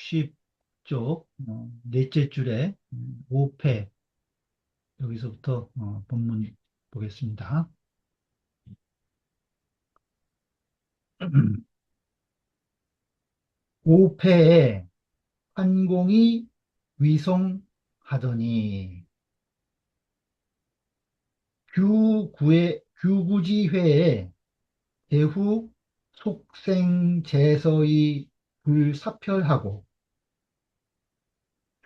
60쪽 넷째 줄에 5패 여기서부터 본문 보겠습니다. 5패에 판공이 위송하더니 규구지회에 대후 속생제서의 불사표하고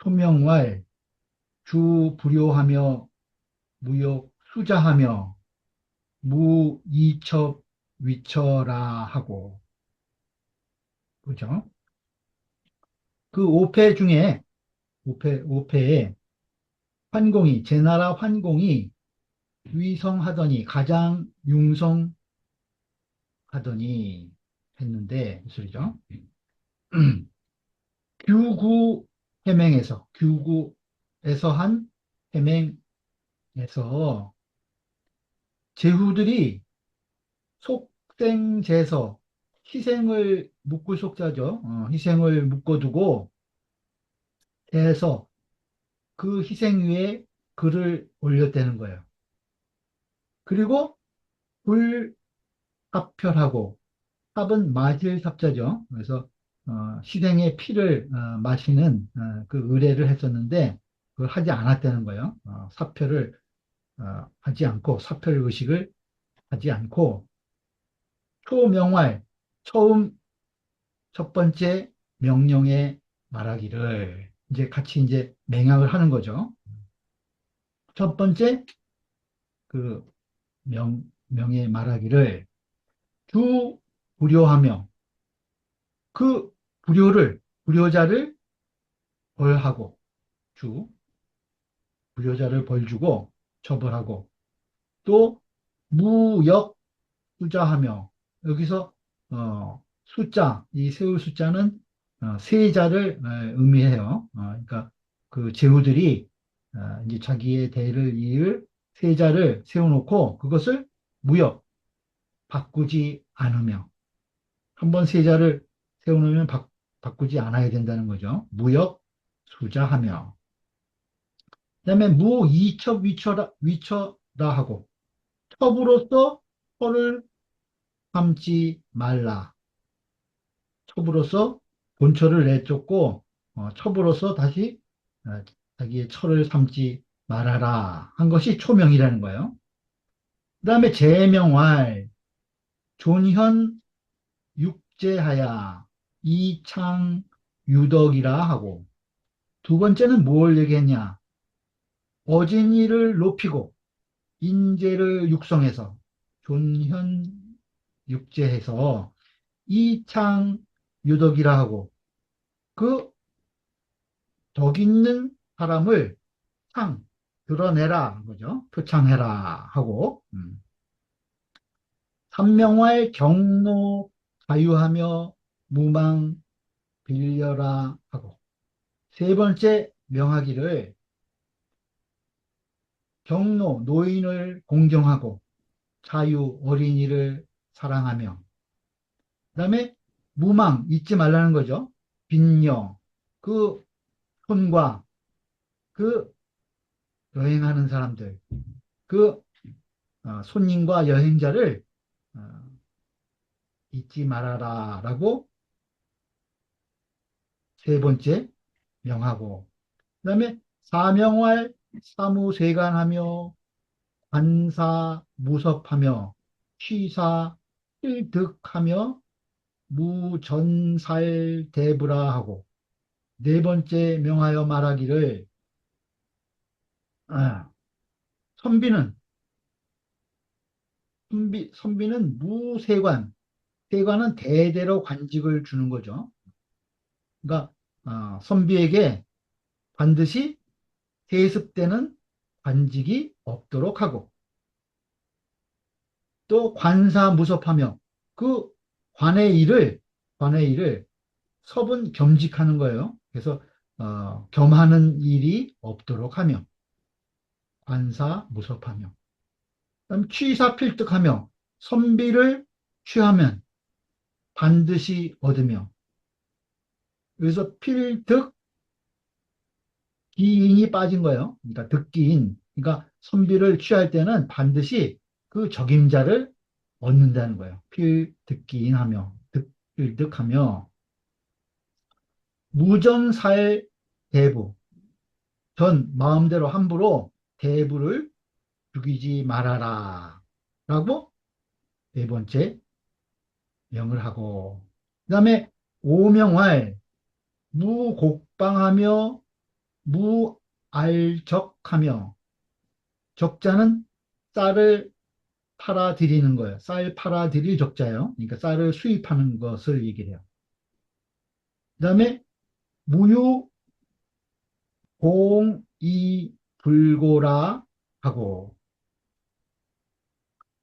초명왈 주불효하며 무역 수자하며 무이첩 위처라 하고 그죠? 그 5패 중에 5패에 환공이 제나라 환공이 위성하더니 가장 융성하더니 했는데 무슨 소리죠? 규구 규구에서 한 해맹에서 제후들이 속생제서 희생을 묶을 속자죠. 희생을 묶어두고 해서 그 희생 위에 글을 올렸다는 거예요. 그리고 불합혈하고 합은 마실 삽자죠. 그래서 희생의 피를 마시는 그 의례를 했었는데 그걸 하지 않았다는 거예요. 사표를 하지 않고 사표 의식을 하지 않고 초명활 처음 첫 번째 명령에 말하기를 이제 같이 이제 맹약을 하는 거죠. 첫 번째 그 명에 말하기를 주 불효하며 그 불효자를 벌하고 주 불효자를 벌주고 처벌하고 또 무역 투자하며 여기서 숫자 이 세울 숫자는 세자를 의미해요. 그러니까 그 제후들이 이제 자기의 대를 이을 세자를 세워놓고 그것을 무역 바꾸지 않으며 한번 세자를 세워놓으면 바꾸지 않아야 된다는 거죠. 무역 수자하며 그다음에 무이첩 위처라 하고 첩으로서 첩을 삼지 말라. 첩으로서 본처를 내쫓고 첩으로서 다시 어, 자기의 처를 삼지 말아라 한 것이 초명이라는 거예요. 그 다음에 제명활 존현 육제하야 이창 유덕이라 하고 두 번째는 뭘 얘기했냐 어진이를 높이고 인재를 육성해서 존현 육제해서 이창 유덕이라 하고 그 덕 있는 사람을 창 드러내라 한 거죠. 표창해라 하고 삼명화의 경로 자유하며 무망 빌려라 하고 세 번째 명하기를 경로 노인을 공경하고 자유 어린이를 사랑하며 그다음에 무망 잊지 말라는 거죠. 빈녀 그 손과 그 여행하는 사람들 그 손님과 여행자를 어, 잊지 말아라 라고 세 번째 명하고 그다음에 사명활 사무세간하며 관사 무섭하며 취사 필득하며 무전살대부라 하고 네 번째 명하여 말하기를 아, 선비는 선비는 무세관 세관은 대대로 관직을 주는 거죠. 그러니까 선비에게 반드시 세습되는 관직이 없도록 하고 또 관사무섭하며 그 관의 일을 서분 겸직하는 거예요. 그래서 겸하는 일이 없도록 하며 관사무섭하며 그다음 취사필득하며 선비를 취하면 반드시 얻으며 여기서 필득 기인이 빠진 거예요. 그러니까 득기인. 그러니까 선비를 취할 때는 반드시 그 적임자를 얻는다는 거예요. 필득기인 하며, 필득하며, 무전살 대부. 전 마음대로 함부로 대부를 죽이지 말아라. 라고 네 번째 명을 하고, 그 다음에 오명활, 무곡방하며, 무알적하며, 적자는 쌀을 팔아들이는 거예요. 쌀 팔아들일 적자예요. 그러니까 쌀을 수입하는 것을 얘기를 해요. 그 다음에 무유 공이 불고라 하고,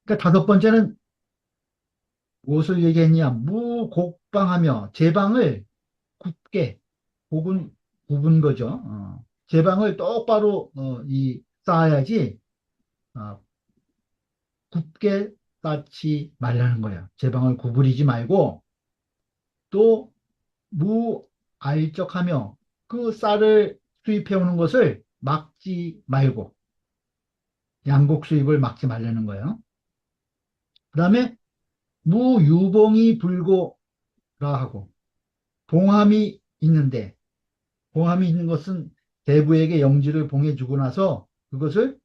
그러니까 다섯 번째는 무엇을 얘기했냐? 무곡방하며 제방을 굽게, 곡은 굽은 거죠. 제방을 똑바로 쌓아야지 어, 굽게 쌓지 말라는 거예요. 제방을 구부리지 말고 또 무알적하며 그 쌀을 수입해 오는 것을 막지 말고 양곡 수입을 막지 말라는 거예요. 그 다음에 무유봉이 불고라 하고 봉함이 있는데 봉함이 있는 것은 대부에게 영지를 봉해주고 나서 그것을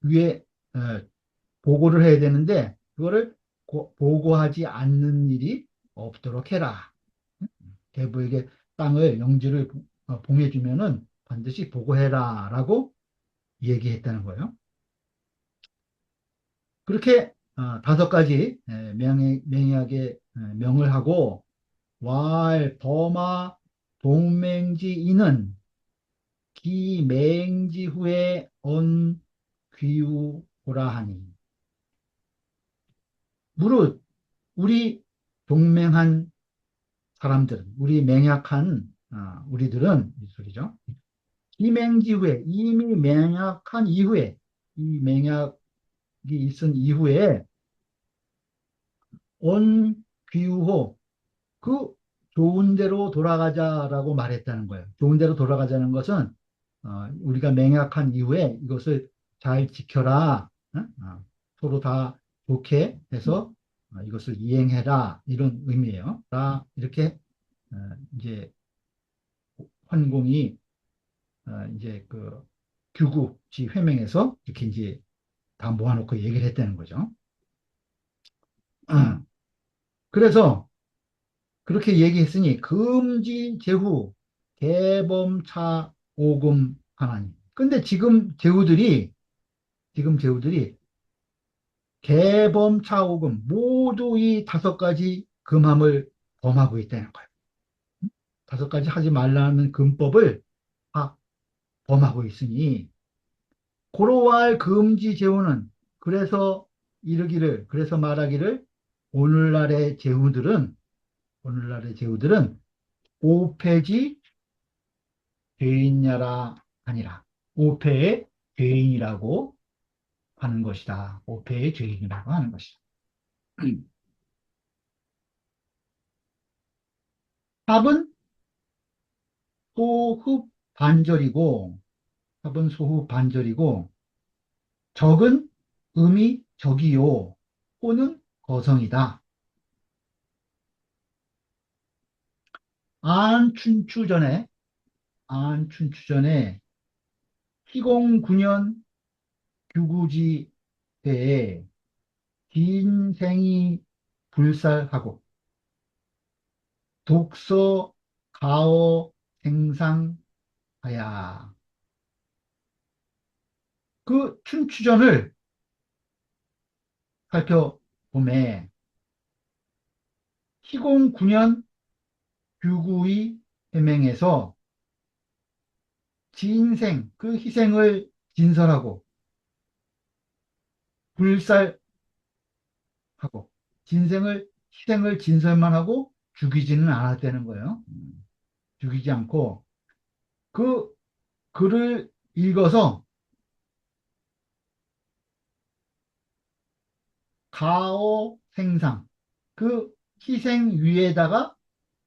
위에 보고를 해야 되는데 그거를 보고하지 않는 일이 없도록 해라. 대부에게 땅을 영지를 봉해주면은 반드시 보고해라라고 얘기했다는 거예요. 그렇게 다섯 가지 맹약의 명을 하고 왈, 범아, 동맹지인은 기맹지 후에 언 귀우고라 하니 무릇 우리 동맹한 사람들은 우리 맹약한 우리들은 이 소리죠. 기맹지 후에 이미 맹약한 이후에 이 맹약이 있은 이후에 온 귀우호 그 좋은 대로 돌아가자라고 말했다는 거예요. 좋은 대로 돌아가자는 것은 우리가 맹약한 이후에 이것을 잘 지켜라. 어? 서로 다 좋게 해서 이것을 이행해라. 이런 의미예요. 이렇게 어, 이제 환공이 이제 그 규국지 회명에서 이렇게 이제 다 모아놓고 얘기를 했다는 거죠. 그래서 그렇게 얘기했으니 금지 제후 대범차 오금 하나님. 근데 지금 제후들이 개범차 오금 모두 이 다섯 가지 금함을 범하고 있다는 거예요. 다섯 가지 하지 말라는 금법을 다 범하고 있으니 고로할 금지 제후는 그래서 말하기를 오늘날의 제후들은 오패지 죄인야라 아니라 오패의 죄인이라고 하는 것이다. 오패의 죄인이라고 하는 것이다. 합은 소흡 반절이고 합은 소흡 반절이고 적은 음이 적이요 호는 거성이다. 안춘추전에 안춘추전에 희공 9년 규구지 때에 긴 생이 불살하고 독서 가어 생상하야. 그 춘추전을 살펴보매 희공 9년 규구의 해명에서 진생 그 희생을 진설하고 불살하고 진생을 희생을 진설만 하고 죽이지는 않았다는 거예요. 죽이지 않고 그 글을 읽어서 가오 생상 그 희생 위에다가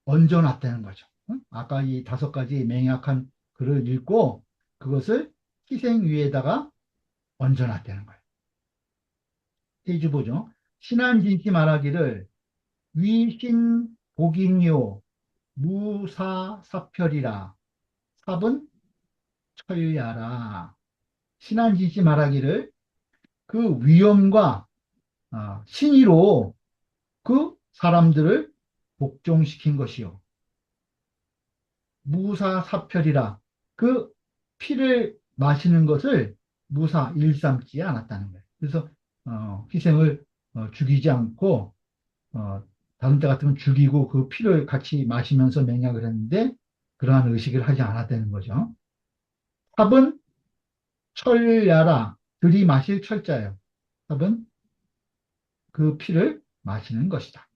얹어놨다는 거죠. 응? 아까 이 다섯 가지 맹약한 글을 읽고 그것을 희생 위에다가 얹어놨다는 거예요. 페이지 보죠. 신한진씨 말하기를 위신 복인요 무사사별이라 삽은 철야라. 신한진씨 말하기를 그 위엄과 신의로 그 사람들을 복종시킨 것이요. 무사사별이라 그 피를 마시는 것을 무사 일삼지 않았다는 거예요. 그래서 희생을 죽이지 않고 다른 때 같으면 죽이고 그 피를 같이 마시면서 맹약을 했는데 그러한 의식을 하지 않았다는 거죠. 삽은 철야라 들이마실 철자예요. 삽은 그 피를 마시는 것이다.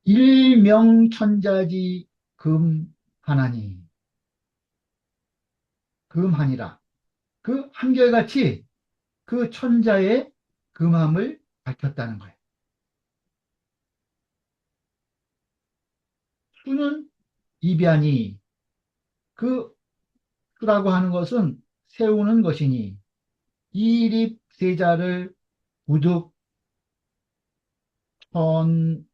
일명천자지 금하나니 금하니라 그 한결같이 그 천자의 금함을 밝혔다는 거예요. 수는 입야니 그 수라고 하는 것은 세우는 것이니 이립 세자를 우득 천역이라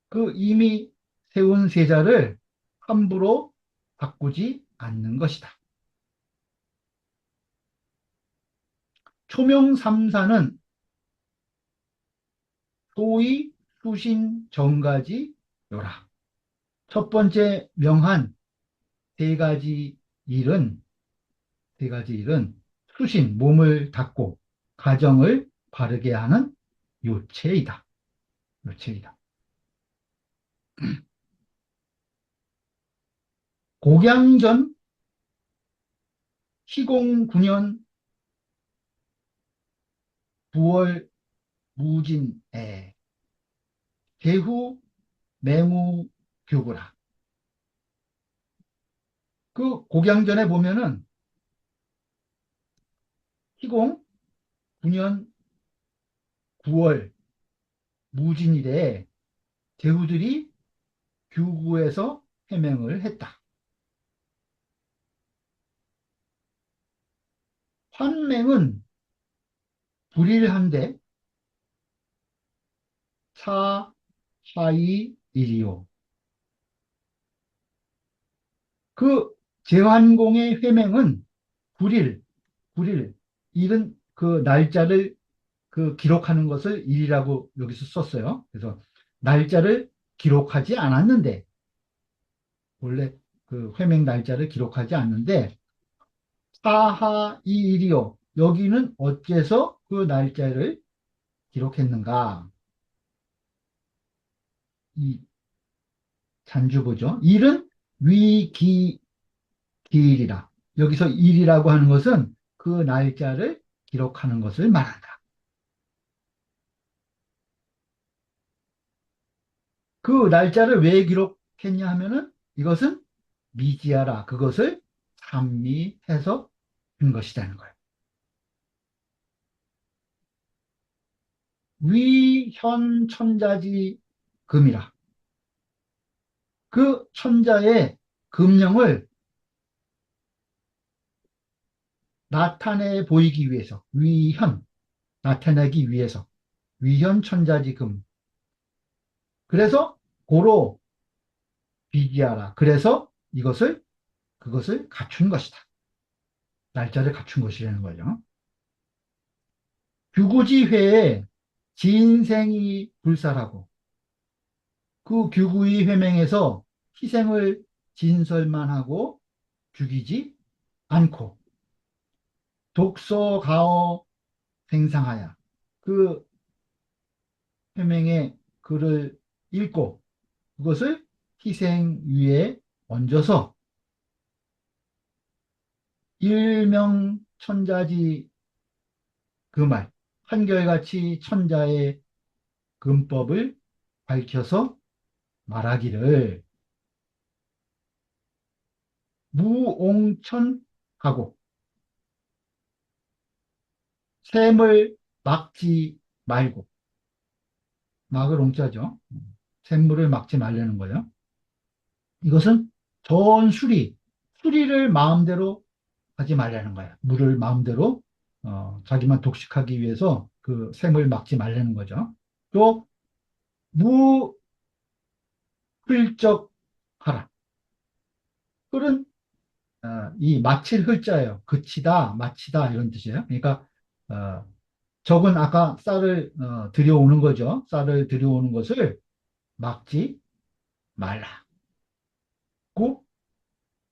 그 이미 세운 세자를 함부로 바꾸지 않는 것이다. 초명삼사는 소위 수신 정가지요라. 첫 번째 명한 세 가지 일은 세 가지 일은 수신 몸을 닦고 가정을 바르게 하는 요체이다. 요체이다. 곡양전 시공 9년 9월 무진에 개후 맹우 교구라. 그 곡양전에 보면은 시공 9년 9월 무진일에 제후들이 규구에서 해명을 했다. 환맹은 불일한데 사하이 일이요. 그 제환공의 회맹은 9일, 9일, 일은 그 날짜를 그 기록하는 것을 일이라고 여기서 썼어요. 그래서 날짜를 기록하지 않았는데, 원래 그 회맹 날짜를 기록하지 않는데, 사하 이 일이요. 여기는 어째서 그 날짜를 기록했는가? 이 잔주보죠. 일은 위기 기일이라. 여기서 일이라고 하는 것은 그 날짜를 기록하는 것을 말한다. 그 날짜를 왜 기록했냐 하면은 이것은 미지하라. 그것을 산미해서 한 것이라는 거예요. 위현천자지 금이라. 그 천자의 금령을 나타내 보이기 위해서 위현 나타내기 위해서 위현천자지 금. 그래서 고로 비기하라. 그래서 그것을 갖춘 것이다. 날짜를 갖춘 것이라는 거죠. 규구지회에 진생이 불살하고 그 규구의 회명에서 희생을 진설만 하고 죽이지 않고 독서가어 생상하여 그 회명의 글을 읽고 그것을 희생 위에 얹어서 일명천자지 그 말, 한결같이 천자의 금법을 밝혀서 말하기를 무옹천하고 샘을 막지 말고, 막을 옹자죠. 샘물을 막지 말라는 거예요. 이것은 수리를 마음대로 하지 말라는 거예요. 물을 마음대로 자기만 독식하기 위해서 그 샘을 막지 말라는 거죠. 또 무훌쩍하라. 흙은 이 마칠 흙자예요. 그치다, 마치다 이런 뜻이에요. 그러니까 어, 적은 아까 쌀을 들여오는 거죠. 쌀을 들여오는 것을 막지 말라고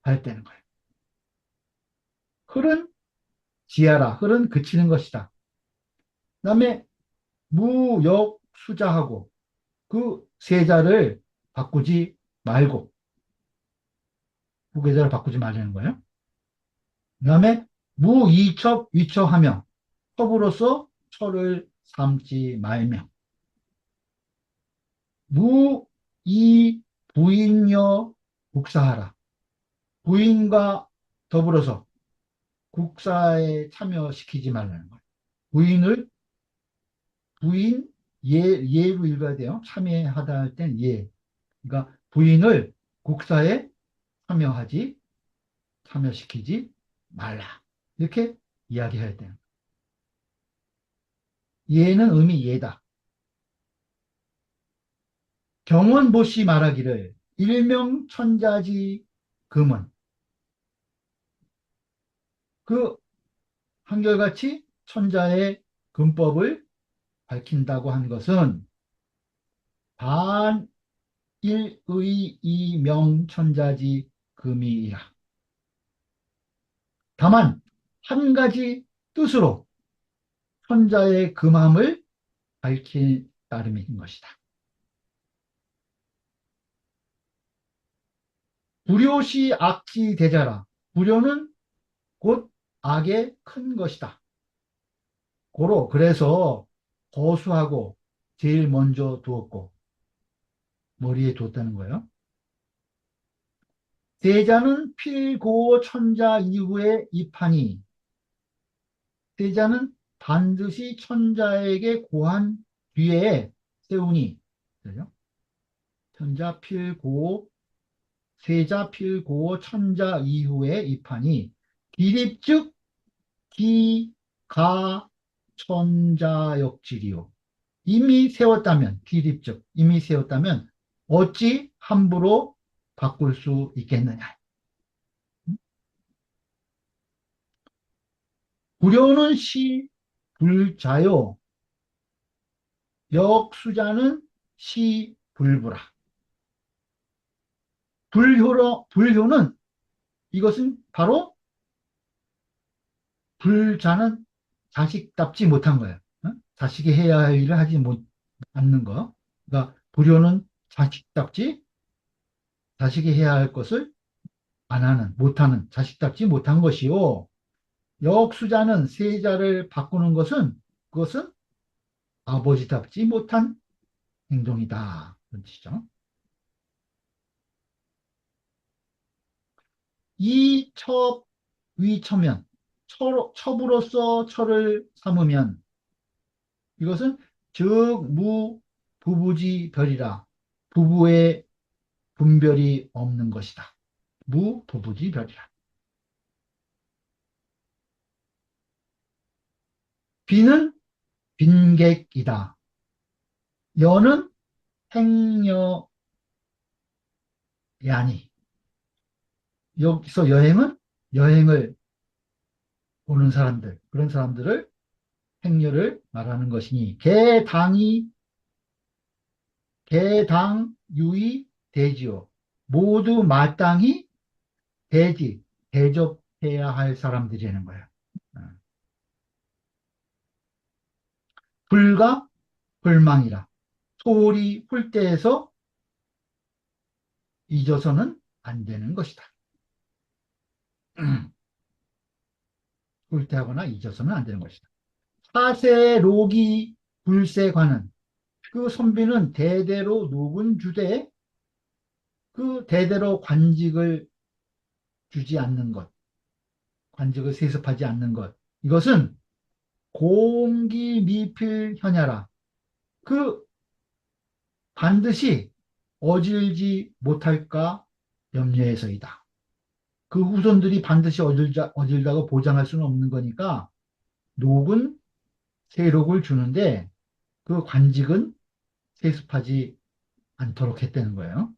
하였다는 거예요. 흙은 지하라. 흙은 그치는 것이다. 그다음에 무역수자하고 그 세자를 바꾸지 말고 후계자를 바꾸지 말라는 거예요. 그다음에 무이첩 위처하며 첩으로서 철을 삼지 말며 무이 부인여 국사하라. 부인과 더불어서 국사에 참여시키지 말라는 거예요. 부인을 부인 예로 읽어야 돼요. 참여하다 할 땐 예. 그러니까 부인을 국사에 참여하지 참여시키지 말라. 이렇게 이야기해야 돼요. 예는 의미 예다. 경원보시 말하기를 일명천자지 금은 그 한결같이 천자의 금법을 밝힌다고 한 것은 반일의 이명천자지 금이라. 다만 한 가지 뜻으로 천자의 금함을 밝힌 따름인 것이다. 불효시 악지 대자라. 불효는 곧 악의 큰 것이다. 고로 그래서 거수하고 제일 먼저 두었고 머리에 두었다는 거예요. 세자는 필고 천자 이후에 입하니 세자는 반드시 천자에게 고한 뒤에 세우니 그죠? 천자 필고 세자 필고 천자 이후에 입하니 기립즉 기가 천자역질이요. 이미 세웠다면 어찌 함부로 바꿀 수 있겠느냐. 불효는 시 불자요. 역수자는 시 불부라. 불효는 이것은 바로 불자는 자식답지 못한 거예요. 어? 자식이 해야 할 일을 하지 않는 거. 그러니까 불효는 자식이 해야 할 것을 안 하는, 못하는, 자식답지 못한 것이요. 역수자는 세자를 바꾸는 것은 그것은 아버지답지 못한 행동이다. 그런 뜻이죠. 이 첩, 위처면, 첩으로서 철을 삼으면 이것은 즉 부부지 별이라 부부의 분별이 없는 것이다. 부부지 별이라. 비는 빈객이다. 여는 행여야니. 여기서 여행은 여행을 오는 사람들, 그런 사람들을 행여를 말하는 것이니 개당 유의 대지요. 모두 마땅히 대접해야 할 사람들이라는 거예요. 어. 불가 불망이라. 소홀히 훌대해서 잊어서는 안 되는 것이다. 훌대하거나 잊어서는 안 되는 것이다. 사세로기 불세관은 그 선비는 대대로 녹은 주되 그 대대로 관직을 주지 않는 것, 관직을 세습하지 않는 것. 이것은 공기미필현야라. 그 반드시 어질지 못할까 염려해서이다. 그 후손들이 반드시 어질다고 보장할 수는 없는 거니까 녹은 세록을 주는데 그 관직은 세습하지 않도록 했다는 거예요.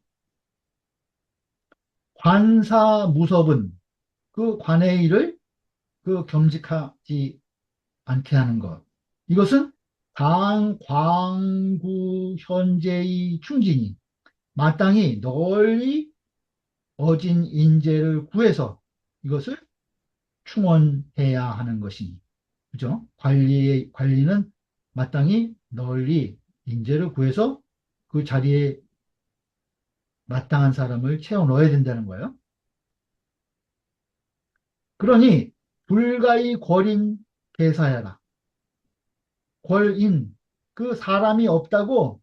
관사무섭은 그 관의 일을 그 겸직하지 않게 하는 것. 이것은 당 광구 현재의 충진이 마땅히 널리 어진 인재를 구해서 이것을 충원해야 하는 것이니. 그죠? 관리는 마땅히 널리 인재를 구해서 그 자리에 마땅한 사람을 채워 넣어야 된다는 거예요. 그러니 불가의 권인 대사야라. 권인 그 사람이 없다고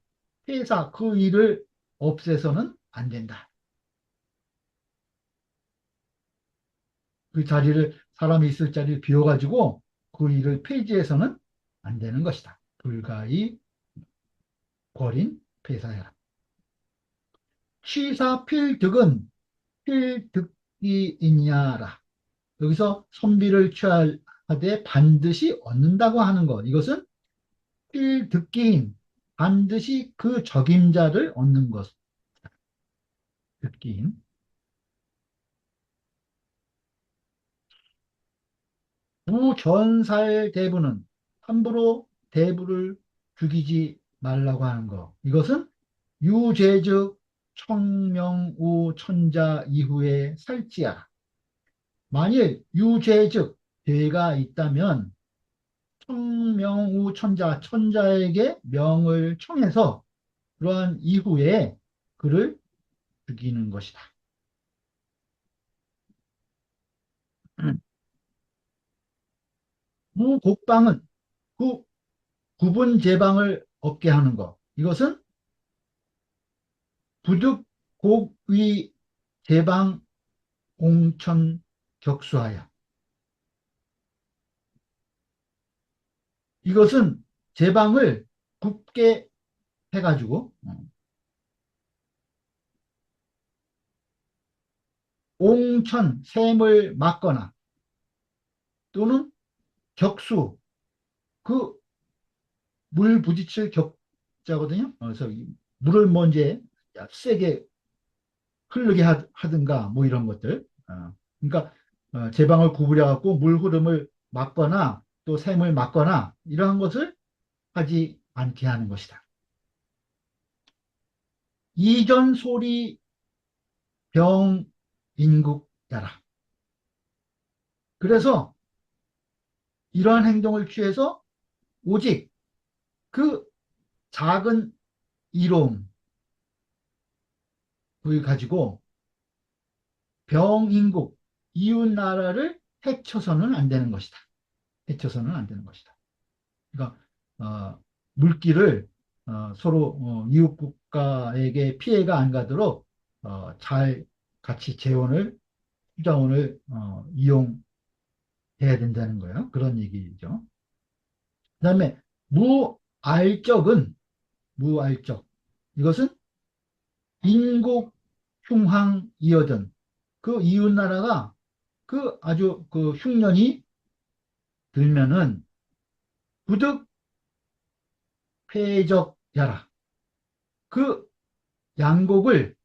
회사 그 일을 없애서는 안 된다. 그 자리를 사람이 있을 자리를 비워가지고 그 일을 폐지해서는 안 되는 것이다. 불가의 권인 폐사야라. 취사 필득은 필득이 있냐라. 여기서 선비를 취하되 반드시 얻는다고 하는 것. 이것은 필득기인 반드시 그 적임자를 얻는 것. 득기인. 부전살 대부는 함부로 대부를 죽이지 말라고 하는 것. 이것은 유죄즉 청명우 천자 이후에 살지야. 만일 유죄즉 죄가 있다면 청명우 천자에게 명을 청해서 그러한 이후에 그를 죽이는 것이다. 무곡방은 그 구분 제방을 얻게 하는 것. 이것은 부득 곡위 제방 공천 격수하여. 이것은 제방을 굽게 해가지고 옹천 샘을 막거나 또는 격수 그 물 부딪힐 격자거든요. 그래서 물을 먼저 세게 흐르게 하든가 뭐 이런 것들. 그러니까 제방을 구부려 갖고 물 흐름을 막거나 또 샘을 막거나 이러한 것을 하지 않게 하는 것이다. 이전 소리 병 인국야라. 그래서 이러한 행동을 취해서 오직 그 작은 이로움을 가지고 병인국 이웃 나라를 해쳐서는 안 되는 것이다. 해쳐서는 안 되는 것이다. 그러니까 물기를 서로 이웃 국가에게 피해가 안 가도록 잘 같이 재원을 투자원을 이용해야 된다는 거예요. 그런 얘기죠. 그다음에 무알적은 무알적 이것은 인국 흉황 이어든 그 이웃 나라가 그 아주 그 흉년이 들면은 부득 폐적야라. 그 양곡을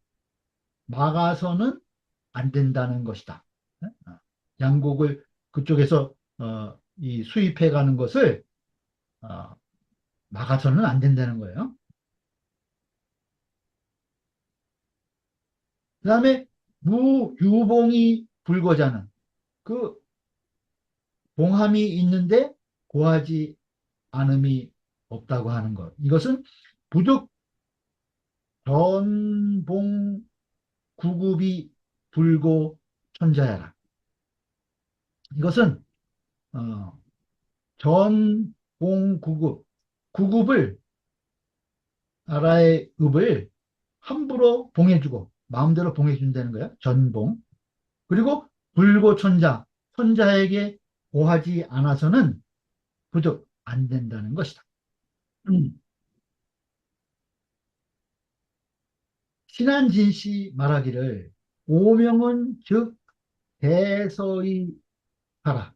막아서는 안 된다는 것이다. 양곡을 그쪽에서 이 수입해 가는 것을 어, 막아서는 안 된다는 거예요. 그 다음에 무유봉이 불거자는 그 봉함이 있는데 고하지 않음이 없다고 하는 것. 이것은 부득 전봉 구급이 불고 천자야라. 이것은 어, 전봉 구급을 나라의 읍을 함부로 봉해주고 마음대로 봉해준다는 거야. 전봉. 그리고 불고 천자에게 고하지 않아서는 부득 안 된다는 것이다. 음. 신한진씨 말하기를 오명은 즉 대서의 하라.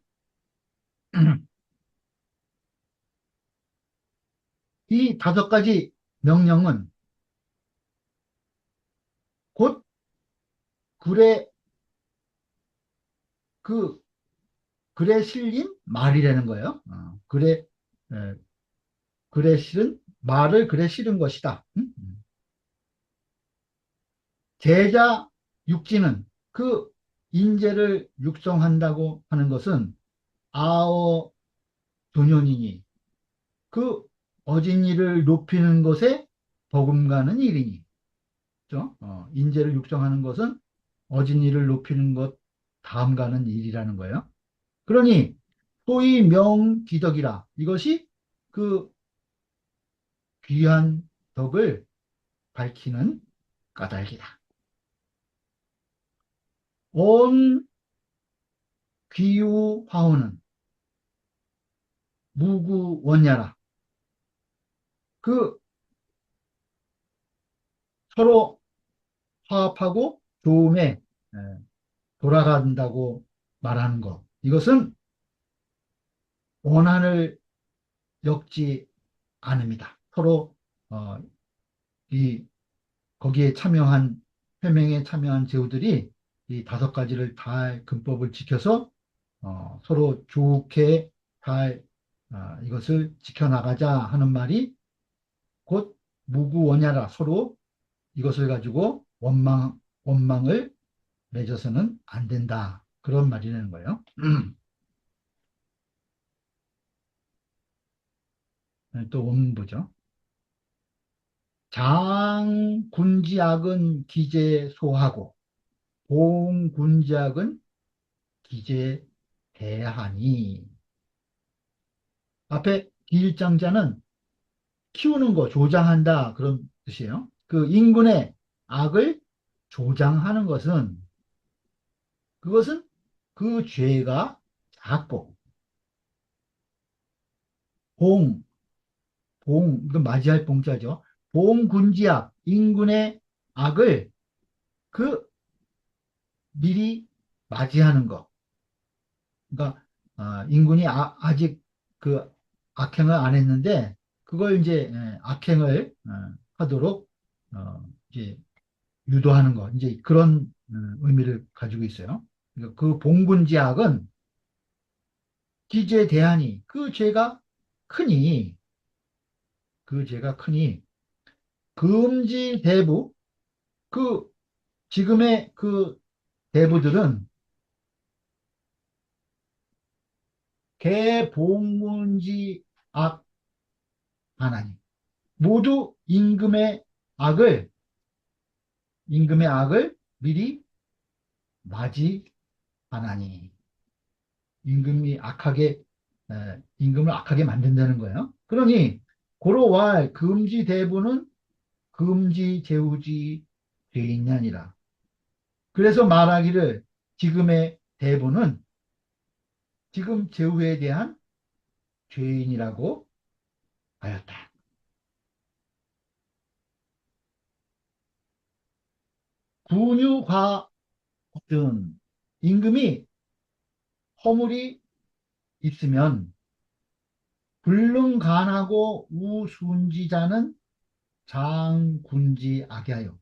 이 다섯 가지 명령은 곧 글에 그 글에 실린 말이라는 거예요. 에, 글에 실은 말을 글에 실은 것이다. 제자 육지는 그 인재를 육성한다고 하는 것은 아어 조년이니 그 어진 이를 높이는 것에 버금가는 일이니. 그죠? 인재를 육성하는 것은 어진 이를 높이는 것 다음 가는 일이라는 거예요. 그러니 소위 명기덕이라 이것이 그 귀한 덕을 밝히는 까닭이다. 온 귀우 화우는 무구원야라. 그 서로 화합하고 좋음에 돌아간다고 말하는 것. 이것은 원한을 엮지 않습니다. 서로 어, 이 거기에 참여한 해명에 참여한 제후들이 이 다섯 가지를 다 근법을 지켜서 서로 좋게 잘 이것을 지켜나가자 하는 말이 곧 무구원야라 서로 이것을 가지고 원망을 맺어서는 안 된다. 그런 말이라는 거예요. 또 원문보죠. 장군지악은 기재소하고 봉군지악은 기재대하니. 앞에 기일장자는 키우는 거, 조장한다 그런 뜻이에요. 그 인군의 악을 조장하는 것은 그것은 그 죄가 작고 봉, 이건 맞이할 봉자죠. 봉군지악, 인군의 악을 그 미리 맞이하는 거. 그러니까 인군이 아직 그 악행을 안 했는데 그걸 이제 악행을 하도록 이제 유도하는 거. 이제 그런 의미를 가지고 있어요. 그러니까 그 봉군지악은 기재에 대하니 크니 그 죄가 크니 금지 대부 그 지금의 그 대부들은 개봉문지 악 하나니 모두 임금의 악을 미리 맞이하나니 임금을 악하게 만든다는 거예요. 그러니 고로왈 금지 대부는 금지 제우지 죄인냐니라. 그래서 말하기를 지금의 대부는 지금 제후에 대한 죄인이라고 하였다. 군유과 등 임금이 허물이 있으면 불능간하고 우순지자는 장군지 악하여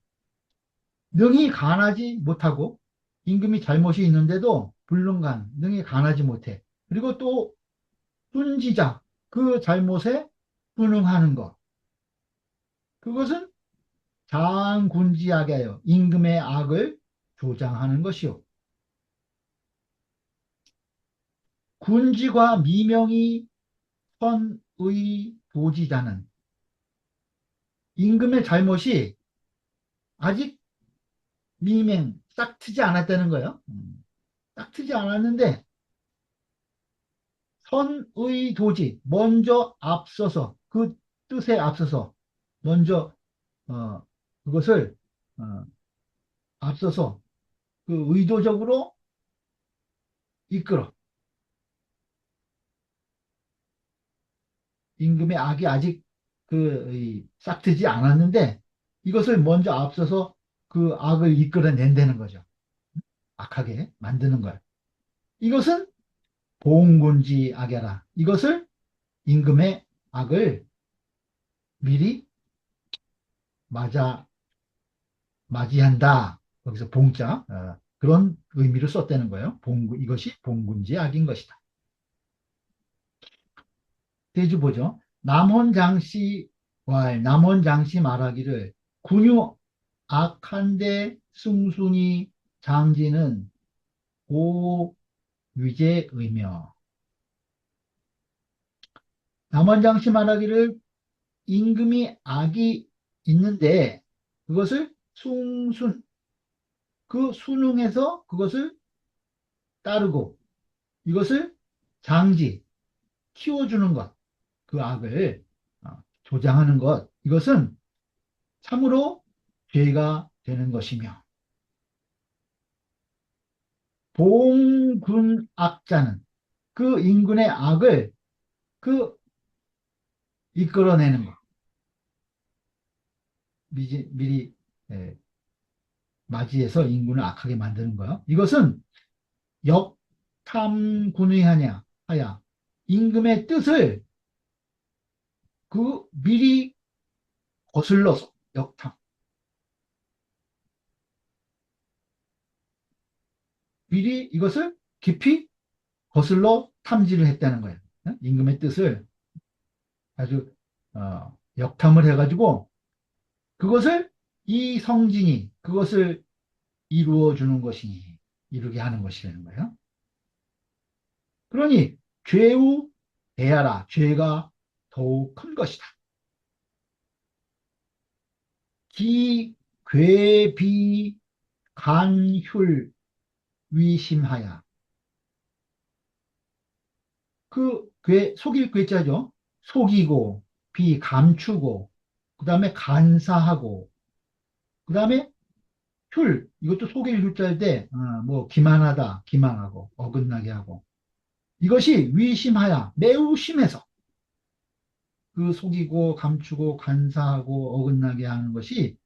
능히 간하지 못하고 임금이 잘못이 있는데도 불능간 능히 간하지 못해. 그리고 또 순지자 그 잘못에 순응하는 것. 그것은 장군지 악하여 임금의 악을 조장하는 것이요. 군지과 미명이 선의 도지자는 임금의 잘못이 아직 싹 트지 않았다는 거예요. 싹 트지 않았는데 선의 도지 먼저 앞서서 그 뜻에 앞서서 먼저 어, 그것을 어, 앞서서 그 의도적으로 이끌어 임금의 악이 아직 싹트지 않았는데 이것을 먼저 앞서서 그 악을 이끌어낸다는 거죠. 악하게 만드는 거예요. 이것은 봉군지 악이라. 이것을 임금의 악을 미리 맞아 맞이한다. 거기서 봉자 그런 의미로 썼다는 거예요. 이것이 봉군지 악인 것이다. 대주 보죠. 남원장씨 말하기를 군유 악한데 숭순이 장지는 고위제의며 남원장씨 말하기를 임금이 악이 있는데 그것을 그 순응해서 그것을 따르고 이것을 장지 키워주는 것, 그 악을 조장하는 것, 이것은 참으로 죄가 되는 것이며 봉군 악자는 그 인군의 악을 그 이끌어내는 것, 미리 예, 맞이해서 인군을 악하게 만드는 거요. 이것은 역탐군의하냐 하야 임금의 뜻을 그 미리 거슬러서 역탐 미리 이것을 깊이 거슬러 탐지를 했다는 거예요. 임금의 뜻을 아주 역탐을 해가지고 그것을 이 성진이 그것을 이루어 주는 것이니 이루게 하는 것이라는 거예요. 그러니 죄우 대하라 죄가 더욱 큰 것이다. 기 괴비 간휼 위심하야 속일 괴자죠. 속이고 비 감추고 그 다음에 간사하고 그 다음에 이것도 속일 흉자인데 뭐 기만하다 기만하고 어긋나게 하고 이것이 위심하야 매우 심해서 그 속이고 감추고 간사하고 어긋나게 하는 것이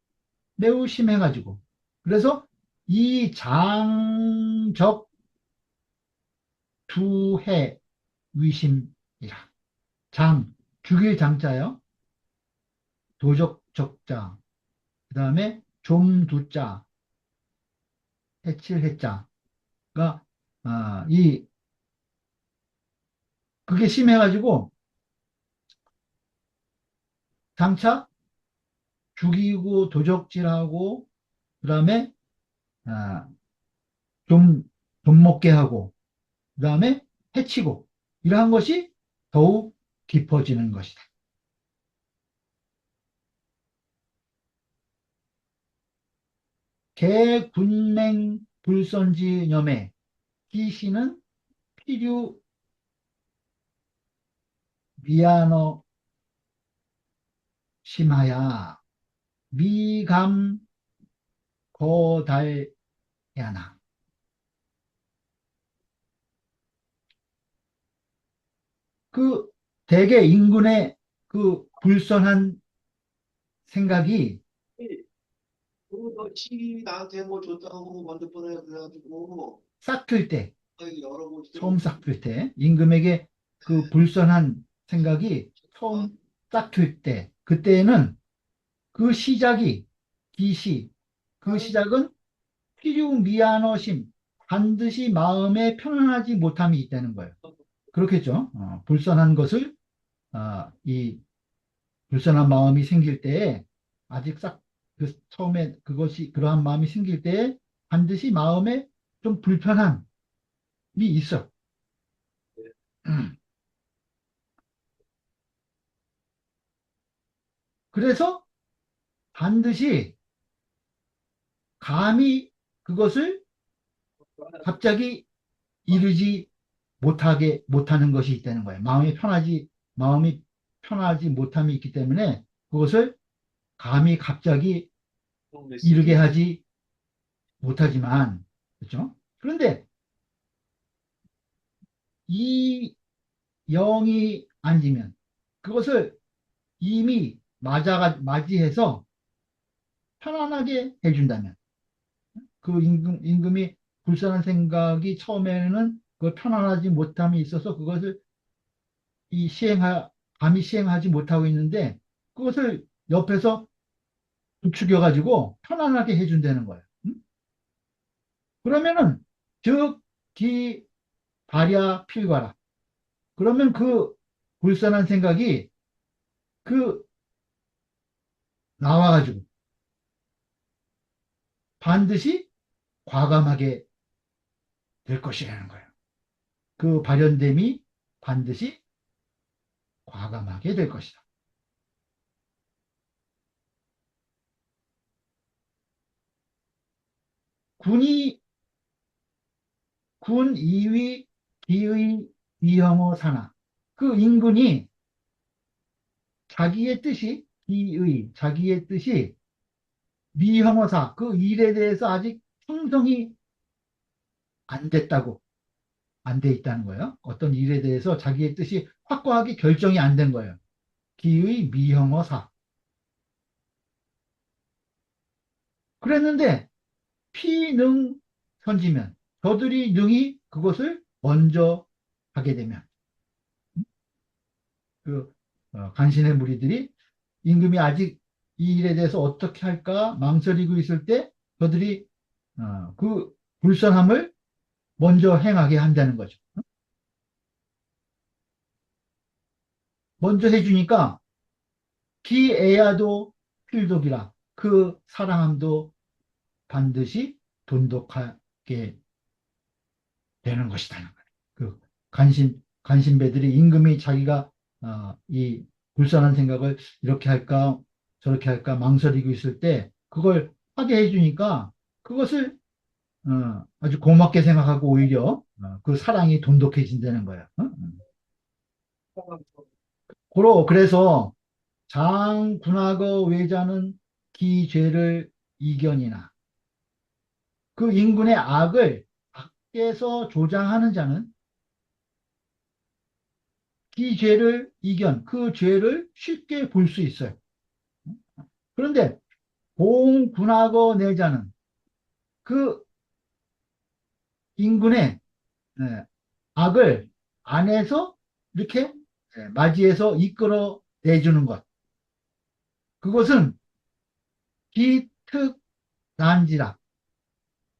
매우 심해가지고 그래서 이 장적 두해 위심이라 장 죽일 장자요 도적 적자 그 다음에 좀두자 해칠 해자가 이 그게 심해가지고 장차 죽이고 도적질하고 그다음에 아, 좀, 좀 먹게 하고 그다음에 해치고 이러한 것이 더욱 깊어지는 것이다. 개군맹 불선지념에 기시는 필유 미안어 심하야 미감 거달야나 그 대개 인군의 그 불선한 생각이 너치 나한테 뭐 줬다고 먼저 보내 그래가지고 싹틀 때 여러 번 처음 싹틀 때 임금에게 그 불선한 생각이 처음 싹틀 때 그때에는 그 시작이 기시 그 시작은 필요 미안어심 반드시 마음에 편안하지 못함이 있다는 거예요. 그렇겠죠. 불선한 것을 이 불선한 마음이 생길 때에 아직 처음에 그것이 그러한 마음이 생길 때에 반드시 마음에 좀 불편함이 있어. 그래서 반드시 감히 그것을 갑자기 이루지 못하는 것이 있다는 거예요. 마음이 편하지 못함이 있기 때문에 그것을 감히 갑자기 이루게 하지 못하지만, 그렇죠? 그런데 이 영이 앉으면, 그것을 이미 맞이해서 편안하게 해준다면, 그 임금이 불쌍한 생각이 처음에는 그 편안하지 못함이 있어서 그것을 이 감히 시행하지 못하고 있는데, 그것을 옆에서 부추겨가지고 편안하게 해준다는 거예요. 응? 그러면은, 즉, 기, 발야, 필과라. 그러면 그 불쌍한 생각이 그 나와가지고 반드시 과감하게 될 것이라는 거예요. 그 발현됨이 반드시 과감하게 될 것이다. 군이 군 이위 기의 이형어 사나. 그 인군이 자기의 뜻이 미형어사, 그 일에 대해서 아직 형성이 안 됐다고, 안 돼 있다는 거예요. 어떤 일에 대해서 자기의 뜻이 확고하게 결정이 안 된 거예요. 기의 미형어사. 그랬는데 피능 선지면, 저들이 능히 그것을 먼저 하게 되면, 그 간신의 무리들이 임금이 아직 이 일에 대해서 어떻게 할까 망설이고 있을 때 저들이 그 불선함을 먼저 행하게 한다는 거죠. 먼저 해주니까 기애야도 필독이라, 그 사랑함도 반드시 돈독하게 되는 것이다는 거예요. 그 간신배들이 임금이 자기가 이 불쌍한 생각을 이렇게 할까 저렇게 할까 망설이고 있을 때 그걸 하게 해주니까 그것을 아주 고맙게 생각하고 오히려 그 사랑이 돈독해진다는 거예요. 그래서 장군하고 외자는 기죄를 이견이나, 그 인군의 악을 밖에서 조장하는 자는 기죄를 이견, 그 죄를 쉽게 볼 수 있어요. 그런데 공군하고 내자는 그 인군의 예, 악을 안에서 이렇게 맞이해서 이끌어 내주는 것. 그것은 기특난지라.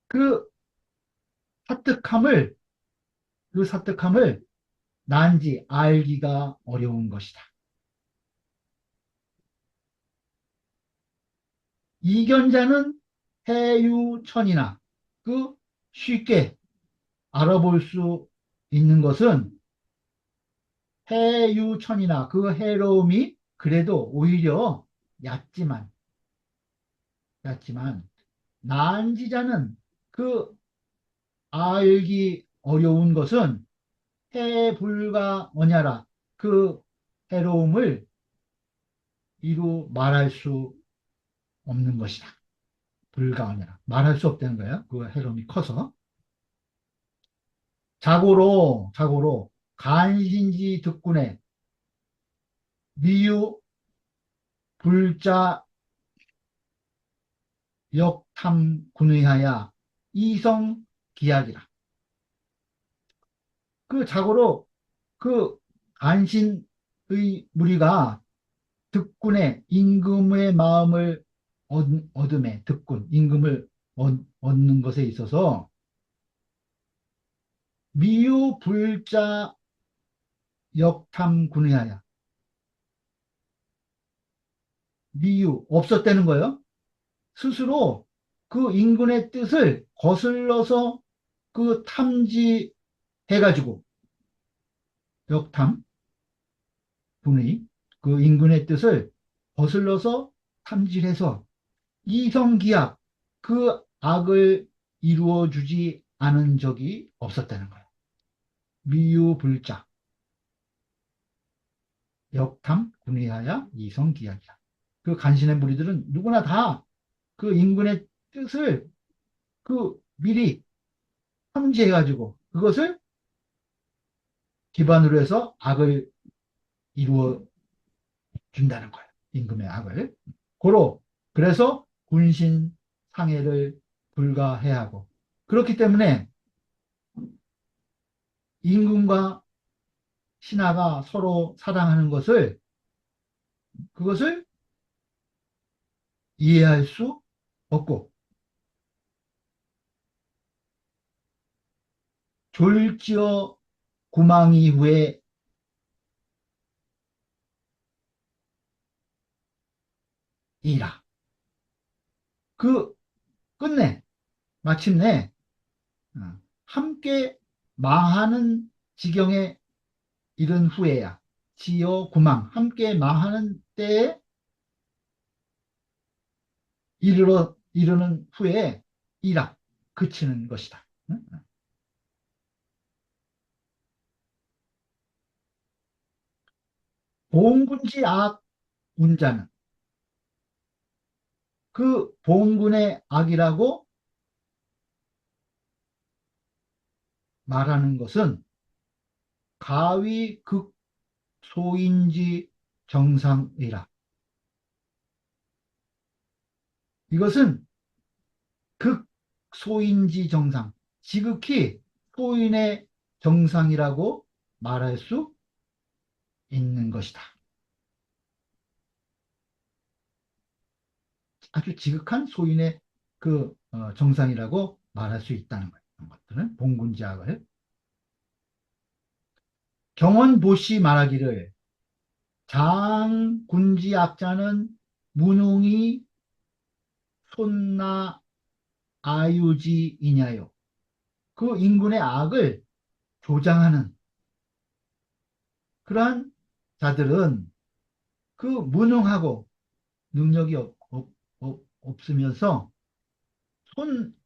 그 사특함을, 그 사특함을 난지 알기가 어려운 것이다. 이견자는 해유천이나, 그 쉽게 알아볼 수 있는 것은 해유천이나, 그 해로움이 그래도 오히려 얕지만, 얕지만, 난지자는 그 알기 어려운 것은 해불가 언야라, 그 해로움을 이루 말할 수 없는 것이다. 불가언야라. 말할 수 없다는 거예요. 그 해로움이 커서. 자고로, 간신지 득군의 미유 불자 역탐 군의하야 이성 기약이라. 그 자고로 그 간신의 무리가 득군의 임금의 마음을 얻음에, 득군 임금을 얻는 것에 있어서 미유 불자 역탐 군의하야, 미유 없었다는 거예요. 스스로 그 인군의 뜻을 거슬러서 그 탐지해가지고, 역탐 군의, 그 인군의 뜻을 거슬러서 탐지해서 이성기약, 그 악을 이루어 주지 않은 적이 없었다는 거예요. 미유불자 역탐 군의하야 이성기약이다. 그 간신의 무리들은 누구나 다 그 인군의 뜻을 그 미리 탐지해가지고 그것을 기반으로 해서 악을 이루어 준다는 거예요. 임금의 악을. 고로 그래서 군신 상해를 불가해하고 그렇기 때문에 임금과 신하가 서로 사랑하는 그것을 이해할 수 없고 졸지어 구망 이후에 이라. 그 끝내 마침내 어, 함께 망하는 지경에 이른 후에야 지어 구망 함께 망하는 때에 이르는 후에 이라 그치는 것이다. 응? 봉군지 악 운자는 그 봉군의 악이라고 말하는 것은 가위 극소인지 정상이라. 이것은 극소인지 정상, 지극히 소인의 정상이라고 말할 수 있는 것이다. 아주 지극한 소인의 정상이라고 말할 수 있다는 거예요. 이런 것들은 봉군지악을 경원보시 말하기를 장군지악자는 무능이 손나 아유지이냐요. 그 인군의 악을 조장하는 그러한 자들은 그 무능하고 능력이 없으면서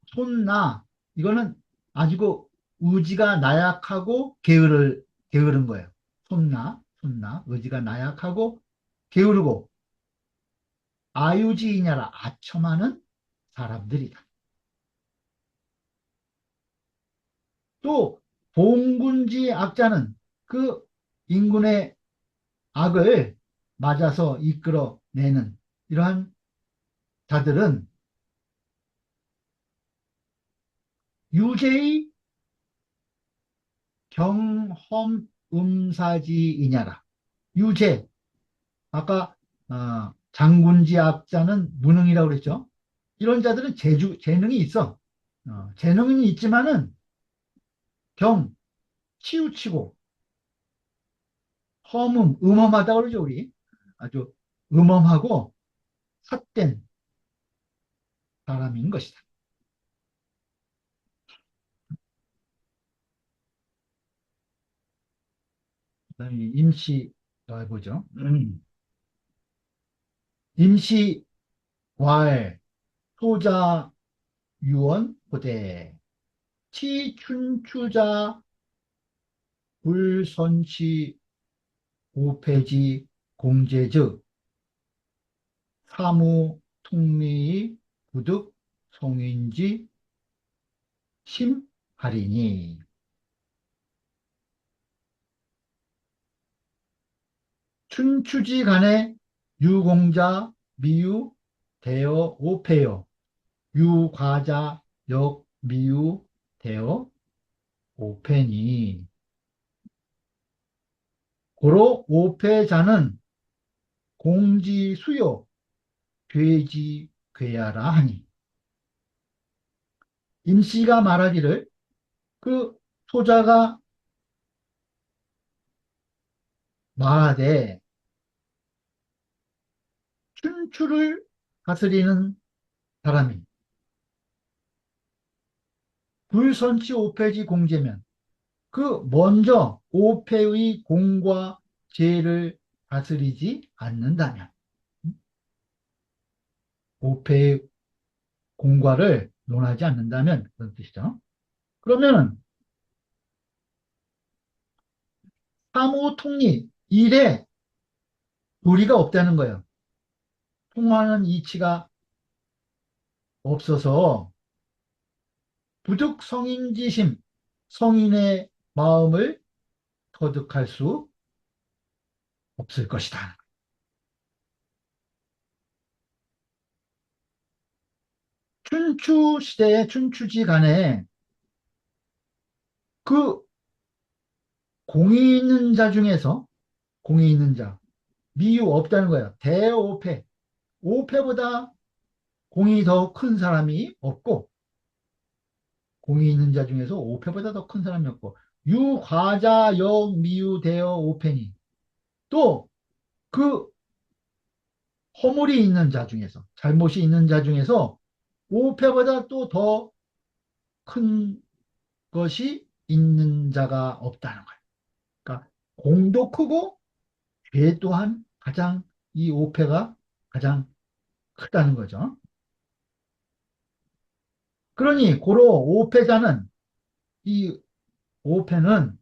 손나 이거는 아주 의지가 나약하고 게으른 거예요. 손나 의지가 나약하고 게으르고 아유지이냐라 아첨하는 사람들이다. 또 봉군지 악자는 그 인군의 악을 맞아서 이끌어내는 이러한 자들은 유죄의 경험 음사지이냐라. 유죄. 아까 장군지 악자는 무능이라고 그랬죠. 이런 자들은 재능이 있어. 재능은 있지만은 경, 치우치고 음험하다고 그러죠, 우리. 아주 음험하고 삿된 사람인 것이다. 그다음에 임시가 해보죠. 임시왈 소자 유언 고대 치춘추자 불선치 오폐지 공제즉 사무 통리의 부득 성인지 심하리니 춘추지 간에 유공자 미유 대여 오폐여 유과자 역 미유 대여 오폐니 고로 오폐자는 공지수요 괴지 괴야라 하니 임씨가 말하기를 그 소자가 말하되 춘추를 다스리는 사람이 불선치 오폐지 공제면 그 먼저 오폐의 공과 제를 다스리지 않는다면 오폐의 공과를 논하지 않는다면 그런 뜻이죠. 그러면 사무 통리 일에 도리가 없다는 거예요. 통하는 이치가 없어서 부득 성인지심 성인의 마음을 터득할 수 없을 것이다. 춘추 시대의 춘추지간에 그 공이 있는 자 중에서 공이 있는 자 미유 없다는 거예요. 대오패. 오패보다 공이 더 큰 사람이 없고 공이 있는 자 중에서 오패보다 더 큰 사람이 없고 유과자 역 미유 대어 오패니 또 그 허물이 있는 자 중에서 잘못이 있는 자 중에서 오패보다 또 더 큰 것이 있는 자가 없다는 거예요. 그러니까 공도 크고 죄 또한 가장 이 오패가 가장 크다는 거죠. 그러니 고로 오패자는 이 오패는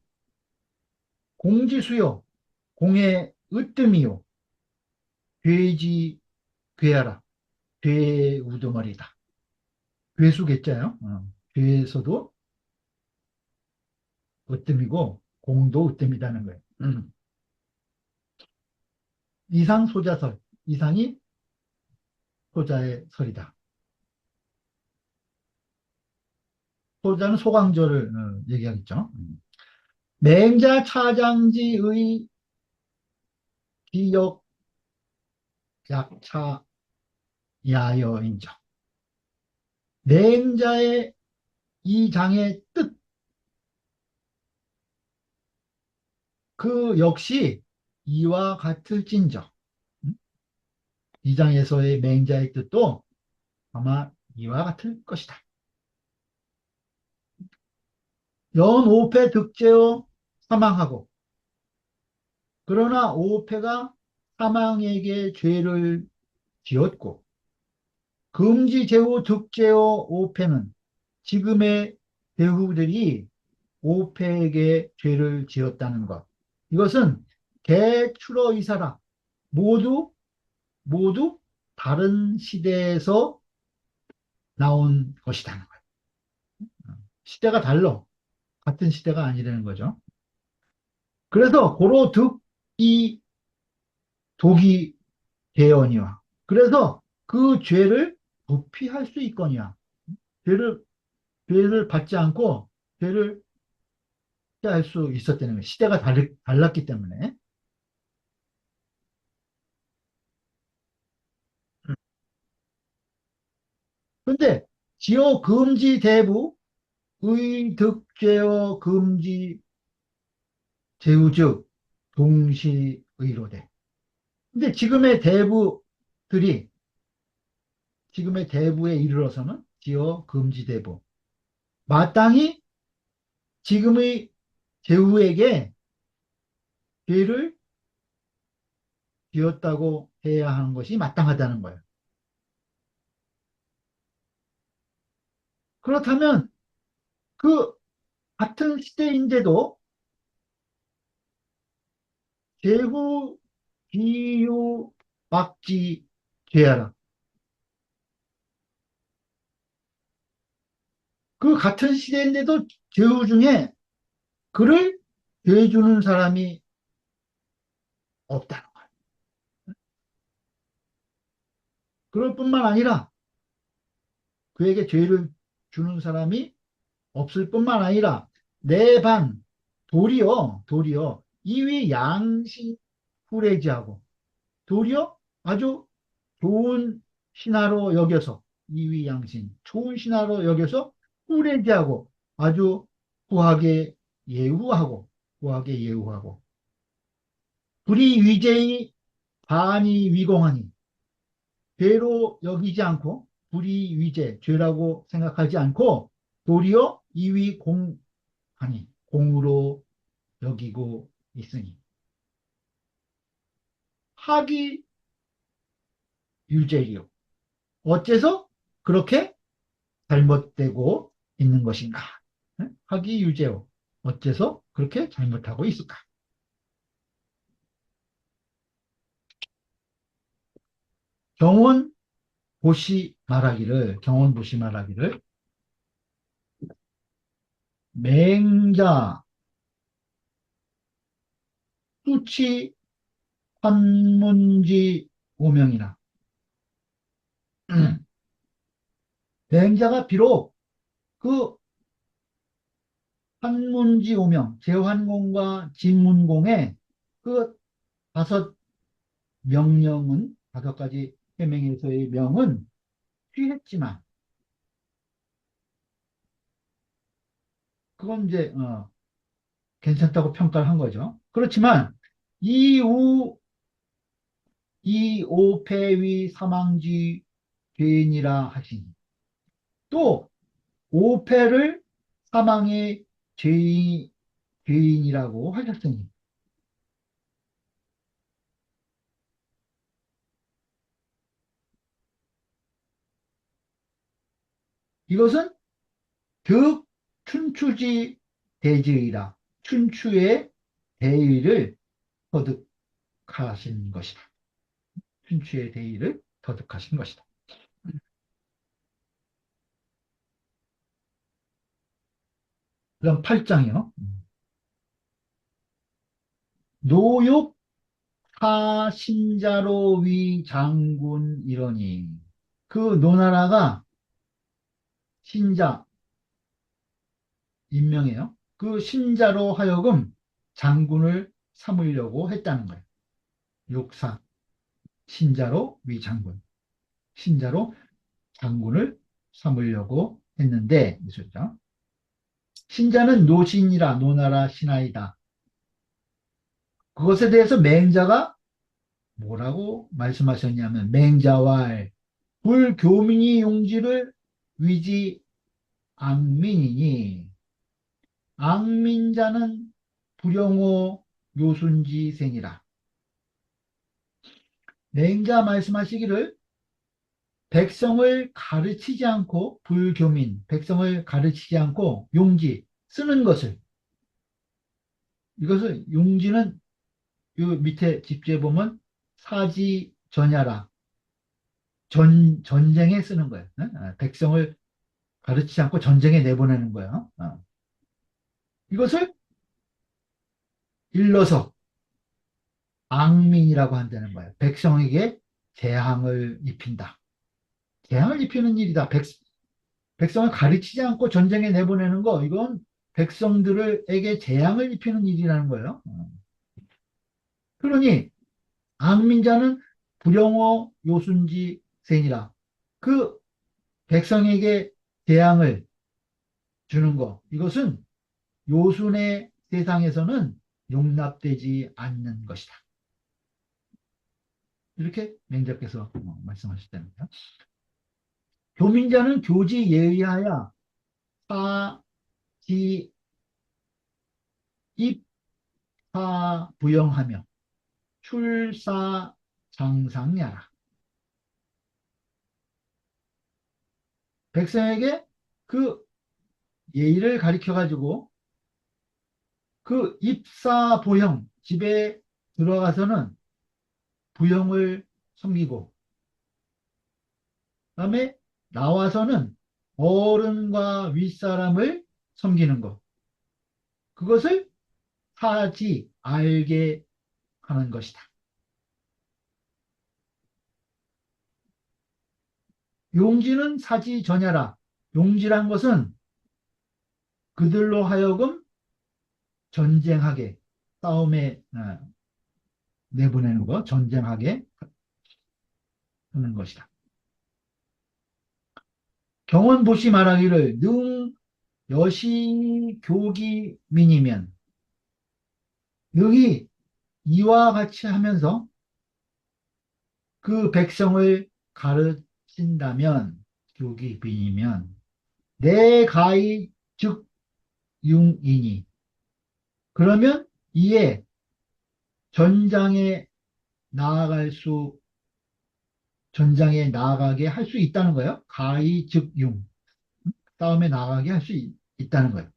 공지수요 공의 으뜸이요 괴지 괴하라 괴우두머리다 괴수겠자요. 괴에서도 으뜸이고 공도 으뜸이라는 거예요. 이상 소자설 이상이 소자의 설이다. 소자는 소강조를 얘기하겠죠. 맹자 차장지의 기역 약차 야여인정. 맹자의 이 장의 뜻, 그 역시 이와 같을진저. 이 장에서의 맹자의 뜻도 아마 이와 같을 것이다. 연오패 득죄어 사망하고, 그러나 오패가 사망에게 죄를 지었고, 금지제후 득죄어 오패는 지금의 배후들이 오패에게 죄를 지었다는 것. 이것은 개출어이사라. 모두 다른 시대에서 나온 것이라는 거예요. 시대가 달라. 같은 시대가 아니라는 거죠. 그래서 고로 득이 독이 대언이와 그래서 그 죄를 도피할 수 있거니와 죄를 받지 않고 죄를 피할 수 있었다는 거예요. 시대가 달랐기 때문에. 근데 지어 금지 대부 의득죄어 금지 제우즉 동시의로돼. 근데 지금의 대부에 이르러서는 지어 금지 대부 마땅히 지금의 제후에게 죄를 지었다고 해야 하는 것이 마땅하다는 거예요. 그렇다면 그 같은 시대인데도 제후 비유 막지 죄하라. 그 같은 시대인데도 제후 중에 그를 대해주는 사람이 없다는 거예요. 그럴 뿐만 아니라 그에게 죄를 주는 사람이 없을 뿐만 아니라 내반 도리어 이위 양신 후레지하고 도리어 아주 좋은 신하로 여겨서 이위 양신 좋은 신하로 여겨서 후레지하고 아주 후하게 예우하고 불이 위제의 반이 위공하니 죄로 여기지 않고 불이 위제 죄라고 생각하지 않고 도리어 이위 공하니 공으로 여기고 있으니 학이 유죄리요. 어째서 그렇게 잘못되고 있는 것인가? 학이 유죄요. 어째서 그렇게 잘못하고 있을까? 경원보시 말하기를 맹자 수치 판문지 오명이나 맹자가 비록 그 한문지 오명, 제환공과 진문공의 그 다섯 명령은, 다섯 가지 해명에서의 명은 취했지만, 그건 이제, 괜찮다고 평가를 한 거죠. 그렇지만, 이후, 이오패위 사망지 죄인이라 하시니, 또, 오패를 사망의 죄인이라고 하셨으니, 이것은 득 춘추지 대지의라, 춘추의 대의를 거듭하신 것이다. 춘추의 대의를 거듭하신 것이다. 그럼 8장이요. 노욕 하신자로 위 장군 이러니, 그 노나라가 신자 임명해요. 그 신자로 하여금 장군을 삼으려고 했다는 거예요. 욕사 신자로 위 장군, 신자로 장군을 삼으려고 했는데, 있었죠. 신자는 노신이라, 노나라 신하이다. 그것에 대해서 맹자가 뭐라고 말씀하셨냐면, 맹자왈 불교민이 용지를 위지 악민이니, 악민자는 불영호 요순지생이라. 맹자 말씀하시기를, 백성을 가르치지 않고, 불교민, 백성을 가르치지 않고 용지, 쓰는 것을, 이것을 용지는 요 밑에 집주에 보면 사지전야라, 전쟁에 쓰는 거예요. 백성을 가르치지 않고 전쟁에 내보내는 거예요. 이것을 일러서 악민이라고 한다는 거예요. 백성에게 재앙을 입힌다. 재앙을 입히는 일이다. 백성을 가르치지 않고 전쟁에 내보내는 거, 이건 백성들에게 재앙을 입히는 일이라는 거예요. 그러니 악민자는 불영어 요순지 세니라. 그 백성에게 재앙을 주는 거, 이것은 요순의 세상에서는 용납되지 않는 것이다. 이렇게 맹자께서 말씀하셨답니다. 교민자는 교지 예의하여 사지 입사 부영하며 출사 장상야라. 백성에게 그 예의를 가르쳐 가지고 그 입사 보형, 집에 들어가서는 부형을 섬기고, 그다음에 나와서는 어른과 윗사람을 섬기는 것, 그것을 사지 알게 하는 것이다. 용지는 사지 전야라. 용지란 것은 그들로 하여금 전쟁하게, 싸움에 내보내는 것, 전쟁하게 하는 것이다. 경원보시 말하기를, 능 여시 교기민이면, 능이 이와 같이 하면서 그 백성을 가르친다면, 교기민이면 내 가히 즉 융이니, 그러면 이에 전장에 나아갈 수 전장에 나아가게 할 수 있다는 거예요. 가히 즉 융, 싸움에 나아가게 할 수 있다는 거예요.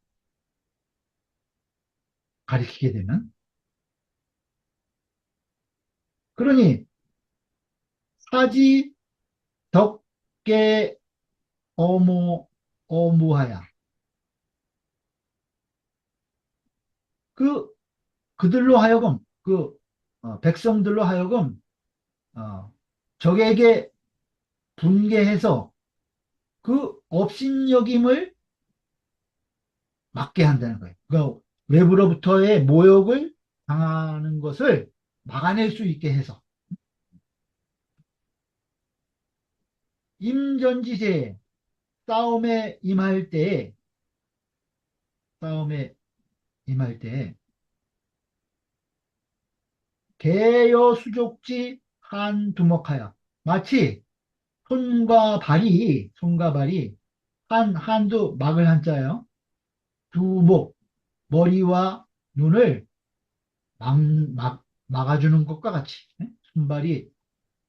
가리키게 되면. 그러니 사지 덕계 어모 어무하야, 그 그들로 하여금, 그 백성들로 하여금 적에게 분개해서 그 업신여김을 막게 한다는 거예요. 그러니까 외부로부터의 모욕을 당하는 것을 막아낼 수 있게 해서 임전지세 싸움에 임할 때에 싸움에 임할 때에 개여수족지 한두목하여 마치 손과 발이 한두 막을 한자예요. 두목 머리와 눈을 막아주는 것과 같이 손발이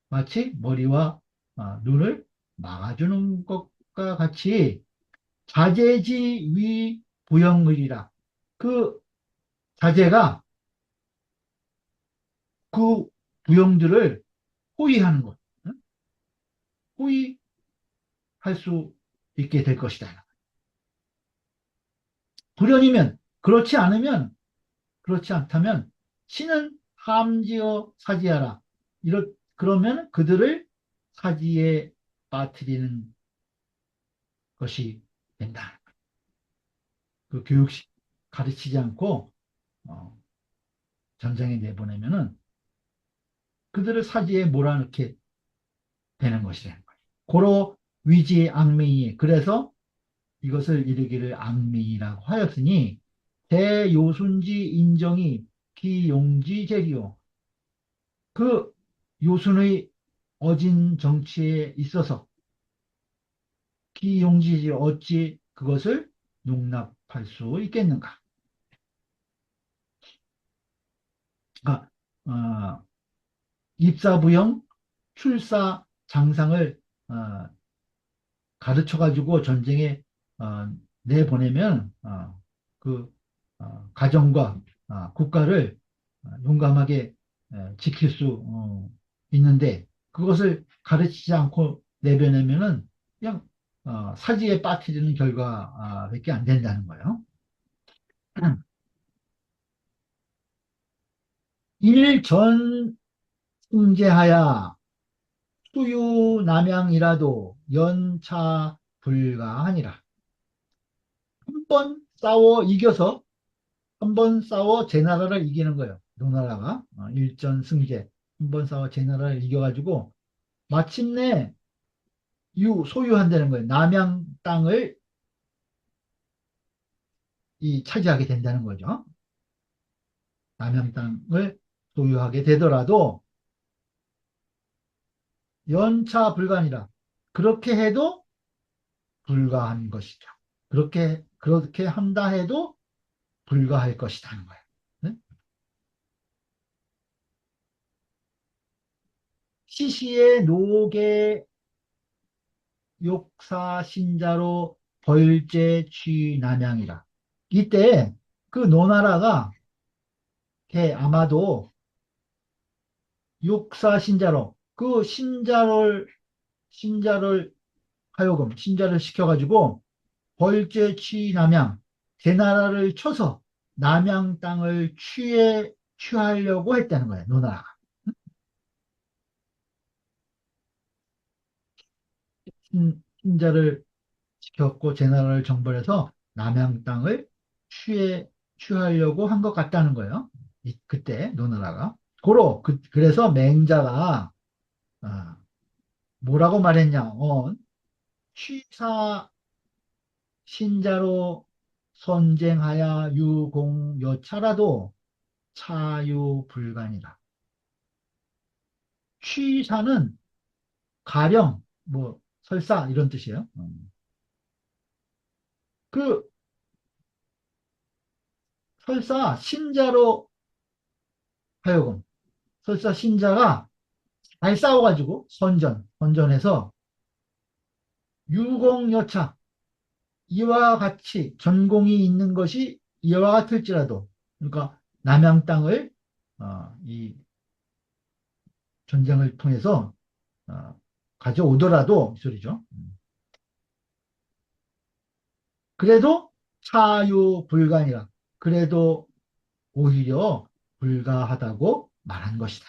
마치 머리와 눈을 막아주는 것과 같이 자재지 위 부영의리라. 그 자재가 그 부영들을 호위하는 것, 호위할 수 있게 될 것이다. 불연이면 그렇지 않다면 신은 함지어 사지하라. 그러면 그들을 사지에 빠뜨리는 것이 된다. 그 교육식 가르치지 않고 어, 전장에 내보내면은 그들을 사지에 몰아넣게 되는 것이라는 거예요. 고로 위지 악명이 그래서 이것을 이르기를 악명이라고 하였으니 대요순지 인정이 기용지 제리요. 그 요순의 어진 정치에 있어서 기용지지 어찌 그것을 용납할 수 있겠는가? 아, 입사부영 출사 장상을 가르쳐 가지고 전쟁에 어, 내보내면 그 가정과 국가를 용감하게 지킬 수 있는데 그것을 가르치지 않고 내보내면은 그냥 사지에 빠뜨리는 결과밖에 안 된다는 거예요. 일전 승제하야 수유남양이라도 연차 불가하니라. 한 번 싸워 이겨서 한 번 싸워 제 나라를 이기는 거예요. 노나라가 일전 승제 한 번 싸워 제 나라를 이겨가지고 마침내 소유한다는 거예요. 남양 땅을 차지하게 된다는 거죠. 남양 땅을 소유하게 되더라도 연차 불가니라. 그렇게 해도 불가한 것이죠. 그렇게 한다 해도 불가할 것이라는 거예요. 네? 시시의 노계 욕사 신자로 벌제 취남양이라. 이때 그 노나라가 아마도 욕사 신자로 그 신자를 하여금 신자를 시켜가지고 벌제 취남양 제 나라를 쳐서 남양 땅을 취하려고 했다는 거예요. 노나라가. 신자를 시켰고 제 나라를 정벌해서 남양 땅을 취하려고 한 것 같다는 거예요. 그때 노나라가. 그래서 맹자가 아, 뭐라고 말했냐? 취사 신자로 선쟁하여 유공여차라도 차유불간이라. 취사는 가령 뭐 설사 이런 뜻이에요. 그 설사 신자로 하여금 설사 신자가 잘 싸워가지고 선전해서 유공여차 이와 같이 전공이 있는 것이 이와 같을지라도 그러니까 남양 땅을 이 전쟁을 통해서 어, 가져오더라도 이 소리죠. 그래도 차유불가니라. 그래도 오히려 불가하다고 말한 것이다.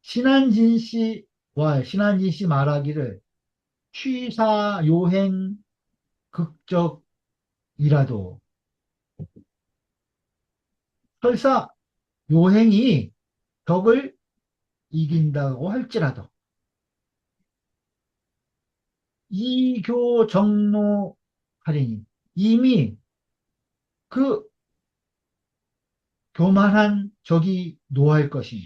신한진씨 와, 신한진 씨 말하기를 취사요행 극적이라도 설사 요행이 적을 이긴다고 할지라도 이교정노 할인이 이미 그 교만한 적이 노할 것이니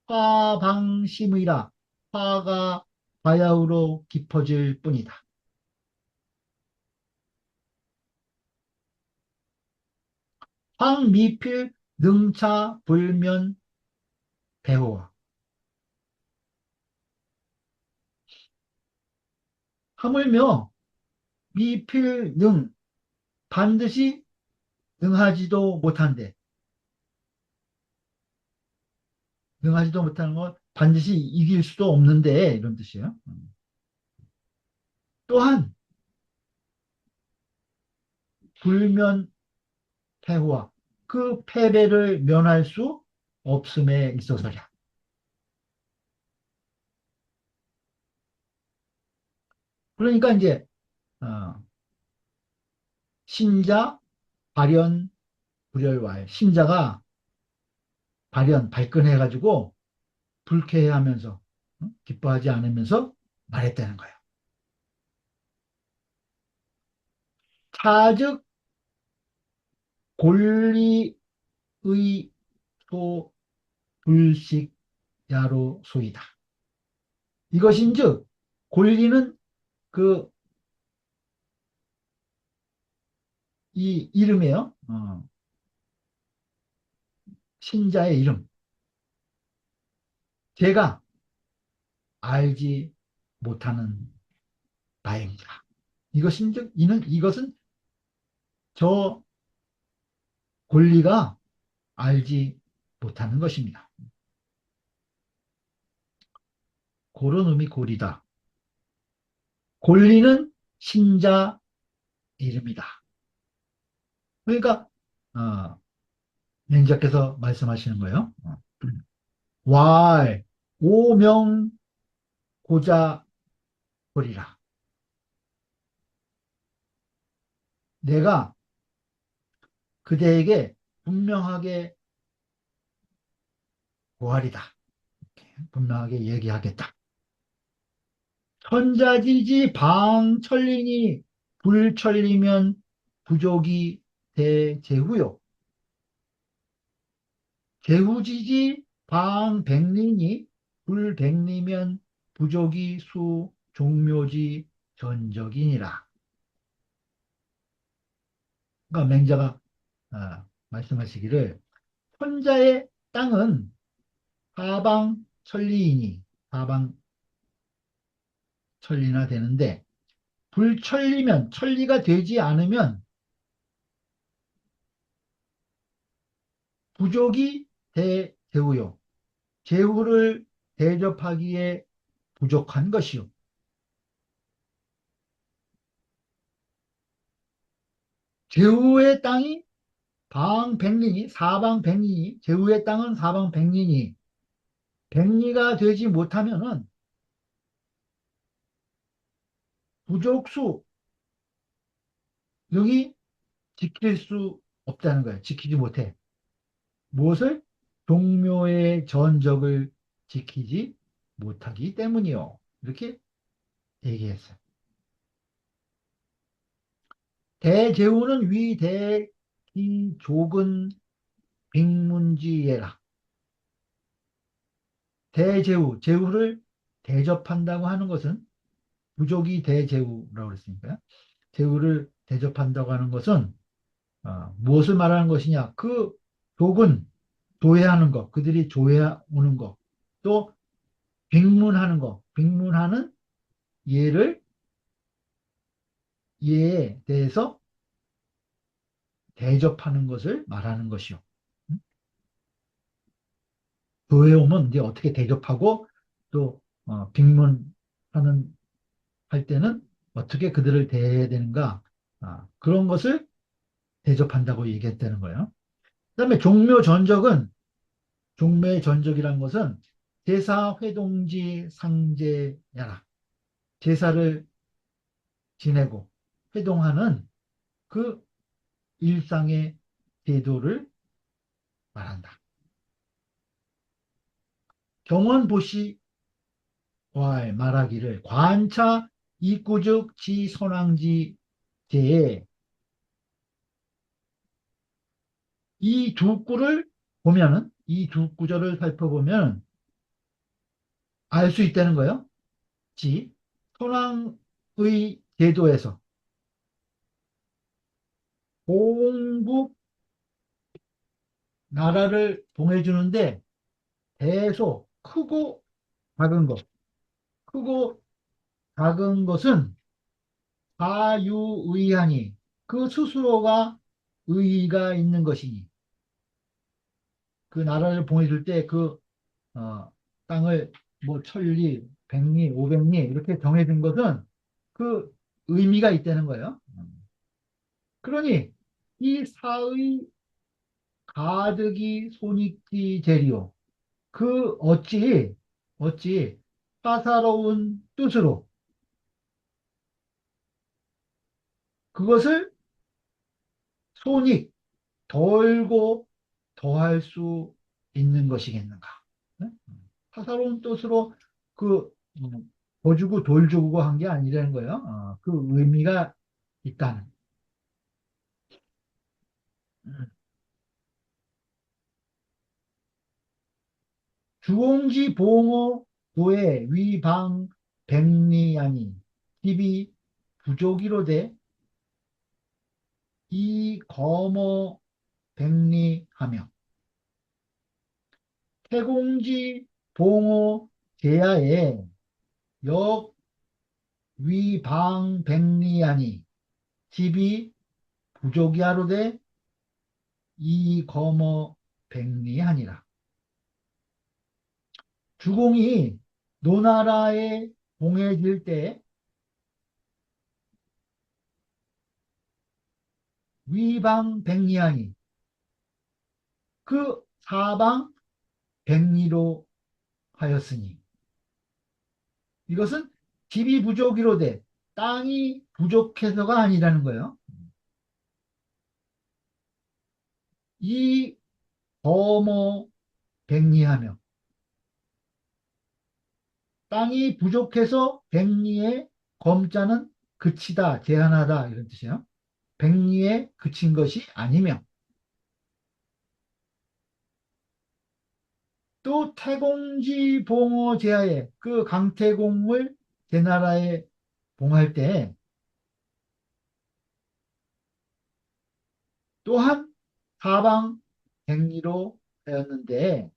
화방심이라 화가 바야흐로 깊어질 뿐이다. 황미필 능차 불면 배호와 하물며 미필능 반드시 능하지도 못한데 능하지도 못하는 건 반드시 이길 수도 없는데 이런 뜻이에요. 또한 불면 패후와 그 패배를 면할 수 없음에 있어서랴. 그러니까 이제 어, 신자 발현 불열와의 신자가 발끈해가지고 불쾌해하면서 기뻐하지 않으면서 말했다는 거예요. 차즉 권리의 소 불식야로 소이다. 이것인즉 권리는 그 이 이름이에요. 신자의 이름. 제가 알지 못하는 바입니다. 이것인즉 이것은 저 권리가 알지 못하는 것입니다. 그런 의미 고리다. 권리는 신자 이름이다. 그러니까 어, 맹자께서 말씀하시는 거예요. 왈 오명 고자 고리라. 내가 그대에게 분명하게 고하리다. 분명하게 얘기하겠다. 천자지지 방천리니 불천리면 부족이 대제후요. 제후지지 방백리니 불백리면 부족이 수 종묘지 전적이니라. 그러니까 맹자가 말씀하시기를 천자의 땅은 사방천리이니 사방천리나 되는데 불천리면 천리가 되지 않으면 부족이 대제후요. 제후를 대접하기에 부족한 것이요. 제후의 땅이 방백리니 사방백리니 제후의 땅은 사방백리니 백리가 되지 못하면은 부족수 여기 지킬 수 없다는 거예요. 지키지 못해. 무엇을? 종묘의 전적을 지키지 못하기 때문이요. 이렇게 얘기했어요. 대제후는 위대기족은 빅문지예라. 대제후, 제후를 대접한다고 하는 것은 부족이 대제후라고 그랬으니까요. 제후를 대접한다고 하는 것은 무엇을 말하는 것이냐? 그 족은 조회하는 것, 그들이 조회오는 것, 또 빅문하는 것, 빅문하는 예를 예에 대해서 대접하는 것을 말하는 것이요. 교회 오면 이제 어떻게 대접하고 또 빅문하는 할 때는 어떻게 그들을 대해야 되는가 그런 것을 대접한다고 얘기했다는 거예요. 그다음에 종묘 전적은 종매전적이란 것은 제사 회동지 상제야라. 제사를 지내고 회동하는 그 일상의 제도를 말한다. 경원보시 와 말하기를 관차 이구즉 지선왕지 제에 이 두 구를 보면은 이 두 구절을 살펴보면 알 수 있다는 거예요. 지 선왕의 제도에서 공국 나라를 봉해주는데 대소 크고 작은 것 크고 작은 것은 사유의하니 그 스스로가 의의가 있는 것이니 그 나라를 봉해줄 때 그 땅을 뭐 천리, 백리, 오백리 이렇게 정해진 것은 그 의미가 있다는 거예요. 그러니 이 사의 가득이 손익지 제리오 그 어찌 사사로운 뜻으로 그것을 손익 덜고 더할 수 있는 것이겠는가? 네? 사사로운 뜻으로 그 더 주고 돌 주고 한 게 아니라는 거예요. 그 의미가 있다는. 음. 주공지 봉호 도의 위방 백리하니 집이 부족이로되 이 거모 백리하며 태공지 봉호 제야에 역 위방 백리하니 집이 부족이하로되 이 거모 백리하니라. 주공이 노나라에 봉해질 때 위방 백리하니 그 사방 백리로 하였으니 이것은 집이 부족이로되 땅이 부족해서가 아니라는 거예요. 이 거모 백리하며 땅이 부족해서 백리의 검자는 그치다, 제한하다 이런 뜻이에요. 백리에 그친 것이 아니며 또 태공지 봉호 제하에 그 강태공을 제나라에 봉할 때 또한 사방 백리로 하였는데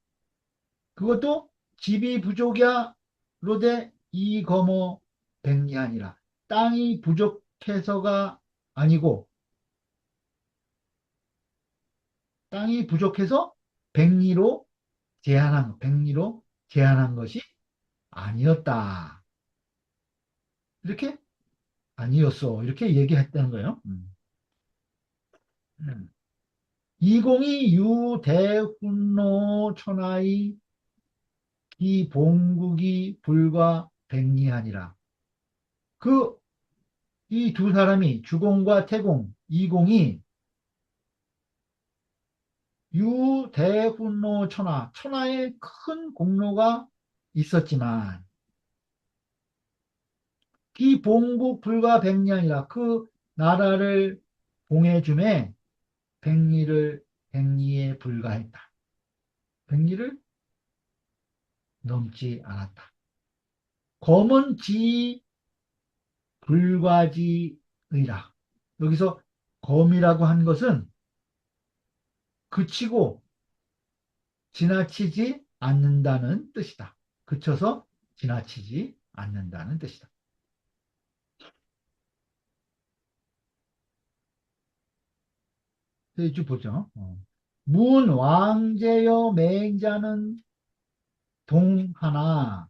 그것도 집이 부족이야 로되 이거모 백리하니라. 땅이 부족해서가 아니고 땅이 부족해서 백리로 제한한 것이 아니었다. 이렇게 아니었어. 이렇게 얘기했다는 거예요. 음. 이공이 유대훈노 천하의 이 봉국이 불과 백리하니라. 그 이 두 사람이 주공과 태공, 이공이 유대훈노 천하에 큰 공로가 있었지만 이 봉국 불과 백리하니라. 그 나라를 봉해줌에 백리에 불과했다. 백리를 넘지 않았다. 검은 지 불과지의라. 여기서 검이라고 한 것은 그치고 지나치지 않는다는 뜻이다. 그쳐서 지나치지 않는다는 뜻이다. 이제 보죠. 문 왕제여 맹자는 동하나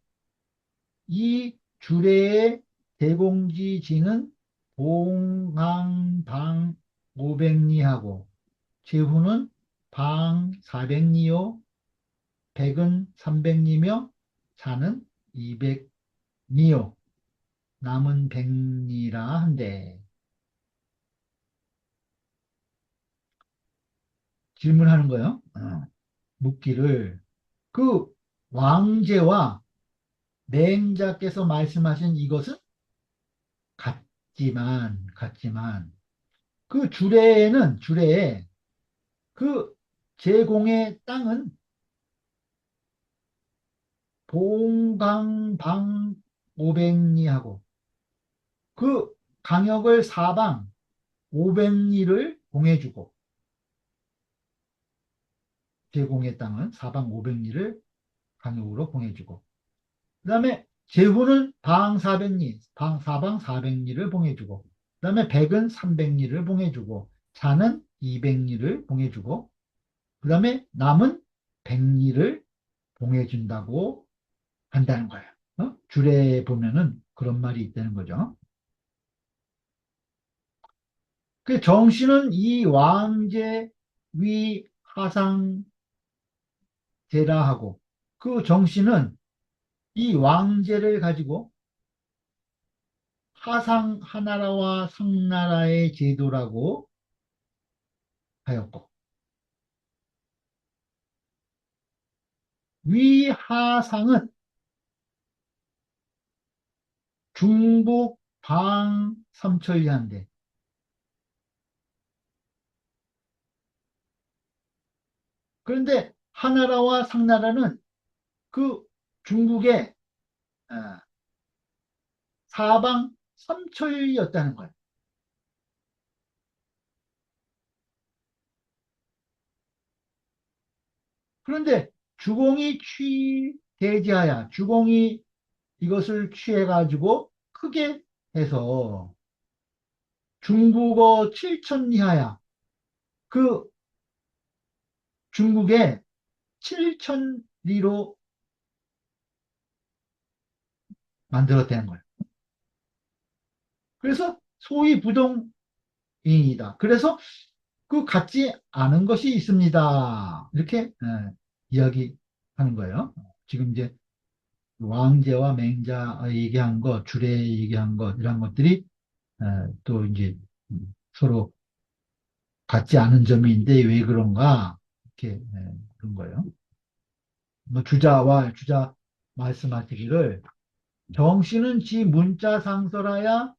이 주례의 대공지지는 봉항방 500리하고 제후는 방 400리요 백은 300리며 자는 200리요. 남은 100리라 한데. 질문하는 거예요. 묻기를 그 왕제와 맹자께서 말씀하신 이것은 같지만 그 주례에 그 제공의 땅은 봉강방 500리하고 그 강역을 사방 500리를 봉해주고 제공의 땅은 사방 500리를 강역으로 봉해주고 그 다음에 제후는 방 400리, 사방 400리를 봉해주고 그 다음에 백은 300리를 봉해주고 자는 200리를 봉해주고 그 다음에 남은 100리를 봉해준다고 한다는 거예요. 주례에 보면은 그런 말이 있다는 거죠. 그 정씨는 이 왕제 위 하상제라 하고 그 정씨는 이 왕제를 가지고 하상 하나라와 상나라의 제도라고 하였고 위하상은 중북 방 삼천리한데 그런데 하나라와 상나라는 그 중국의 아, 사방 삼천리였다는 거예요. 그런데 주공이 취대지하야 주공이 이것을 취해가지고 크게 해서 중국어 7천리하야 그 중국의 7천리로 만들었다는 거예요. 그래서 소위 부동인이다. 그래서 그 같지 않은 것이 있습니다. 이렇게 이야기하는 거예요. 지금 이제 왕제와 맹자 얘기한 것, 주례 얘기한 것, 이런 것들이 또 이제 서로 같지 않은 점이 있는데 왜 그런가? 이렇게 그런 거예요. 뭐 주자 말씀하시기를 정씨는 지 문자 상설하야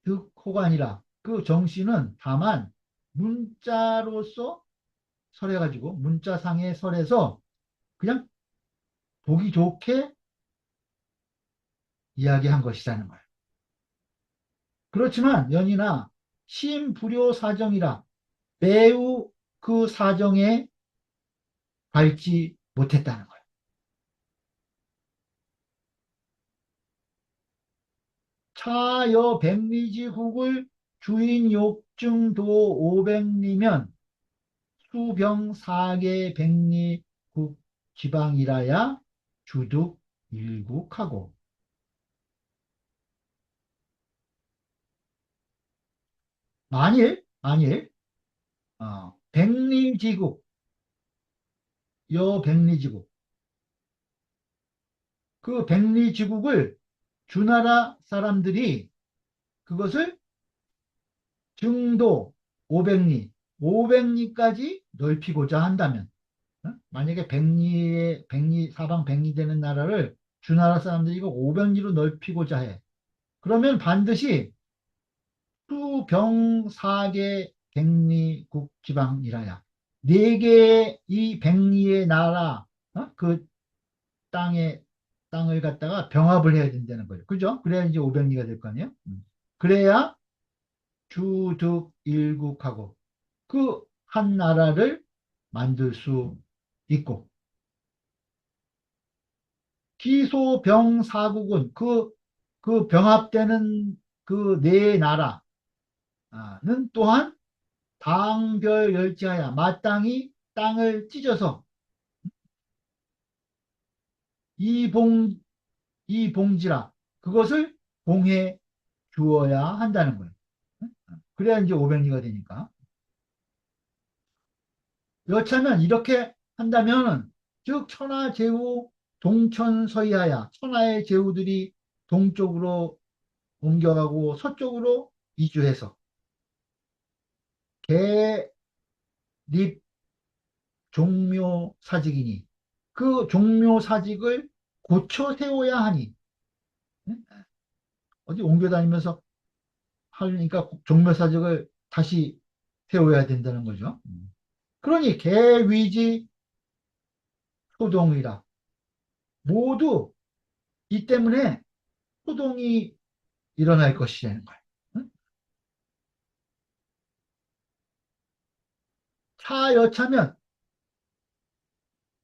득호가 아니라 그 정씨는 다만 문자로서 설해가지고 문자상의 설에서 그냥 보기 좋게 이야기한 것이라는 거예요. 그렇지만 연이나 심불효 사정이라 매우 그 사정에 밟지 못했다는 거예요. 차여 백리지국을 주인 욕증도 500리면 수병 사계 백리국 지방이라야 주득 일국하고 만일 백리지국 여 백리지국 그 백리지국을 주나라 사람들이 그것을 증도 500리 500리까지 넓히고자 한다면 만약에 백리 사방 백리 되는 나라를 주나라 사람들이 이거 500리로 넓히고자 해. 그러면 반드시 수병사계 백리국 지방이라야 네 개의 이 백리의 나라 그 땅을 갖다가 병합을 해야 된다는 거죠. 그죠? 그래야 이제 500리가 될 거 아니에요? 그래야 주득일국하고 그 한 나라를 만들 수 있고 기소병사국은 그 병합되는 그 네 나라는 또한 당별 열지하여 마땅히 땅을 찢어서 이봉 이봉지라 그것을 봉해 주어야 한다는 거예요. 그래야 이제 500리가 되니까. 여차하면 이렇게 한다면 즉 천하제후 동천서이하야, 천하의 제후들이 동쪽으로 옮겨가고 서쪽으로 이주해서 개립 종묘사직이니, 그 종묘사직을 고쳐 세워야 하니. 응? 어디 옮겨 다니면서 하니까 종묘사직을 다시 세워야 된다는 거죠. 그러니 개위지 소동이라, 모두 이 때문에 소동이 일어날 것이라는 거예요. 응? 차여차면,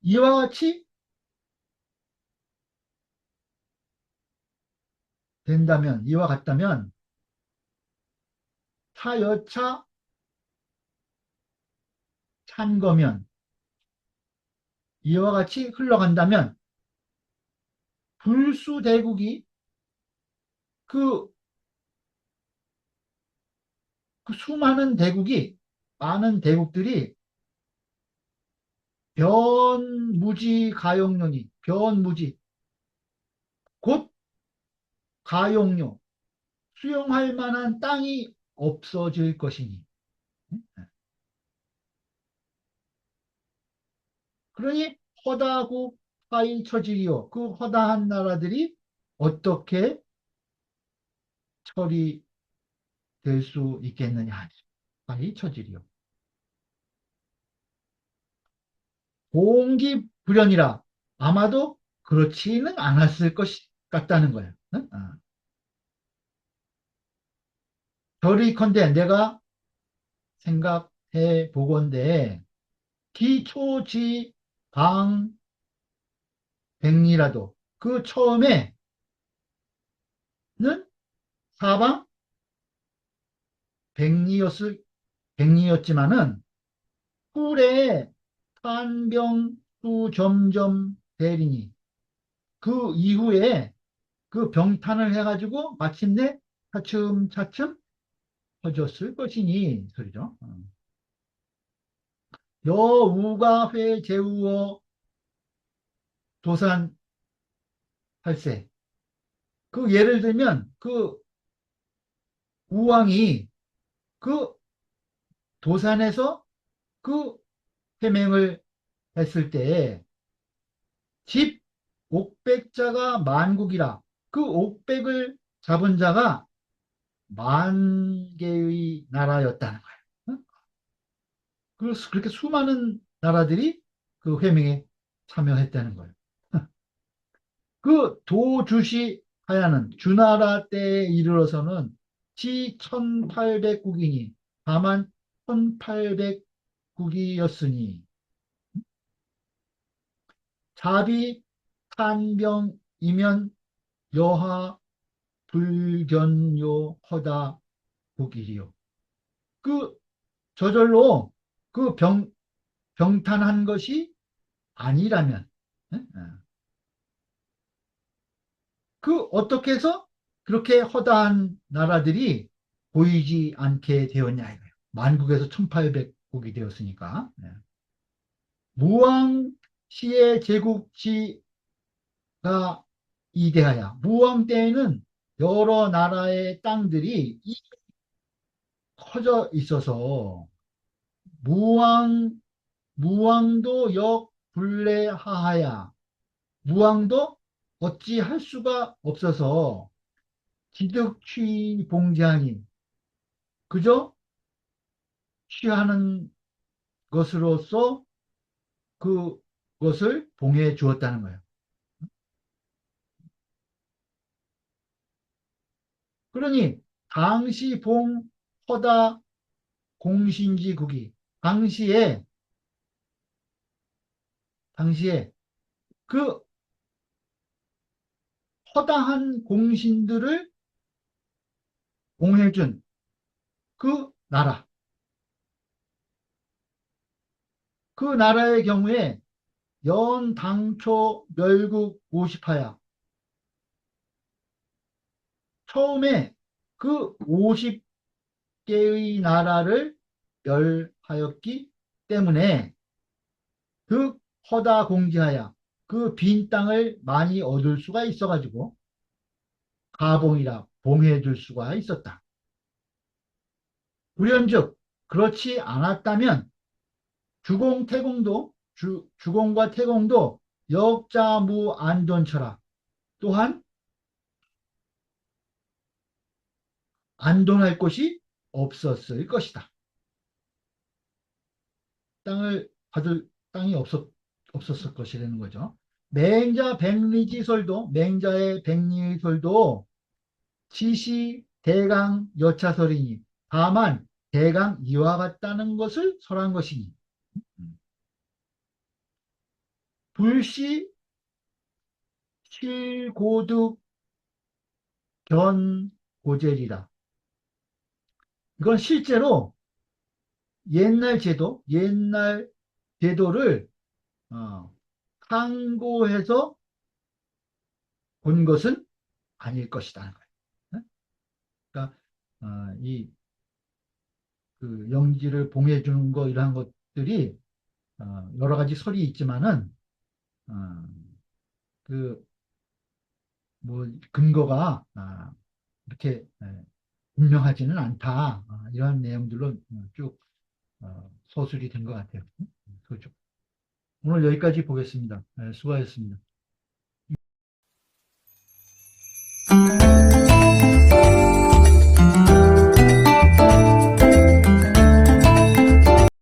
이와 같이 된다면, 이와 같다면, 차여차 찬 거면, 이와 같이 흘러간다면, 불수대국이, 그, 그 수많은 대국이, 많은 대국들이 변무지 가용료니, 변무지, 곧 가용료, 수용할 만한 땅이 없어질 것이니. 그러니 허다국 하이처지리요. 그 허다한 나라들이 어떻게 처리될 수 있겠느냐. 하이처지리요. 공기불연이라, 아마도 그렇지는 않았을 것 같다는 거예요. 응? 저리컨대 내가 생각해 보건대 기초지 방 백리라도, 그 처음에는 사방 백리였을 백리였지만은 후래 탄병수 점점 대리니, 그 이후에 그 병탄을 해가지고 마침내 차츰차츰 퍼졌을 것이니 소리죠. 여우가 회제우어 도산 할세. 그 예를 들면 그 우왕이 그 도산에서 그 해맹을 했을 때에 집 옥백자가 만국이라, 그 옥백을 잡은 자가 만 개의 나라였다는 거예요. 응? 그래서 그렇게 수많은 나라들이 그 회명에 참여했다는 거예요. 그 도주시 하야는 주나라 때에 이르러서는 지 1800국이니, 다만 1800국이었으니 자비 탄병이면 여하 불견요 허다 국이리요. 그 저절로 그 병탄한 것이 아니라면, 예? 그 어떻게 해서 그렇게 허다한 나라들이 보이지 않게 되었냐 이거예요. 만국에서 1800국이 되었으니까. 예. 무왕시의 제국지가 이대하야. 무왕 때에는 여러 나라의 땅들이 커져 있어서 무왕 무왕도 역 불례하하야. 무왕도 어찌할 수가 없어서 지득취 봉제하니, 그저 취하는 것으로서 그것을 봉해 주었다는 거예요. 그러니 당시 봉 허다 공신지국이, 당시에 그 허다한 공신들을 봉해준 그 나라, 그 나라의 경우에 연 당초 멸국 오십하야. 처음에 그 50개의 나라를 멸하였기 때문에 그 허다 공지하여 그 빈 땅을 많이 얻을 수가 있어가지고 가봉이라 봉해 줄 수가 있었다. 불현즉 그렇지 않았다면 주공과 태공도 역자무 안돈처라. 또한 안돈할 곳이 없었을 것이다. 땅을 받을 땅이 없었을 것이라는 거죠. 맹자의 백리설도 지시 대강 여차설이니 다만 대강 이와 같다는 것을 설한 것이니 불시 실고득 견고제리라. 이건 실제로 옛날 제도를 어, 참고해서 본 것은 아닐 것이다. 그러니까 이 그 영지를 봉해 주는 거 이러한 것들이 여러 가지 설이 있지만은 어, 그 뭐 근거가 이렇게 분명하지는 않다. 이러한 내용들로 쭉 서술이 된 것 같아요. 그렇죠. 오늘 여기까지 보겠습니다. 수고하셨습니다.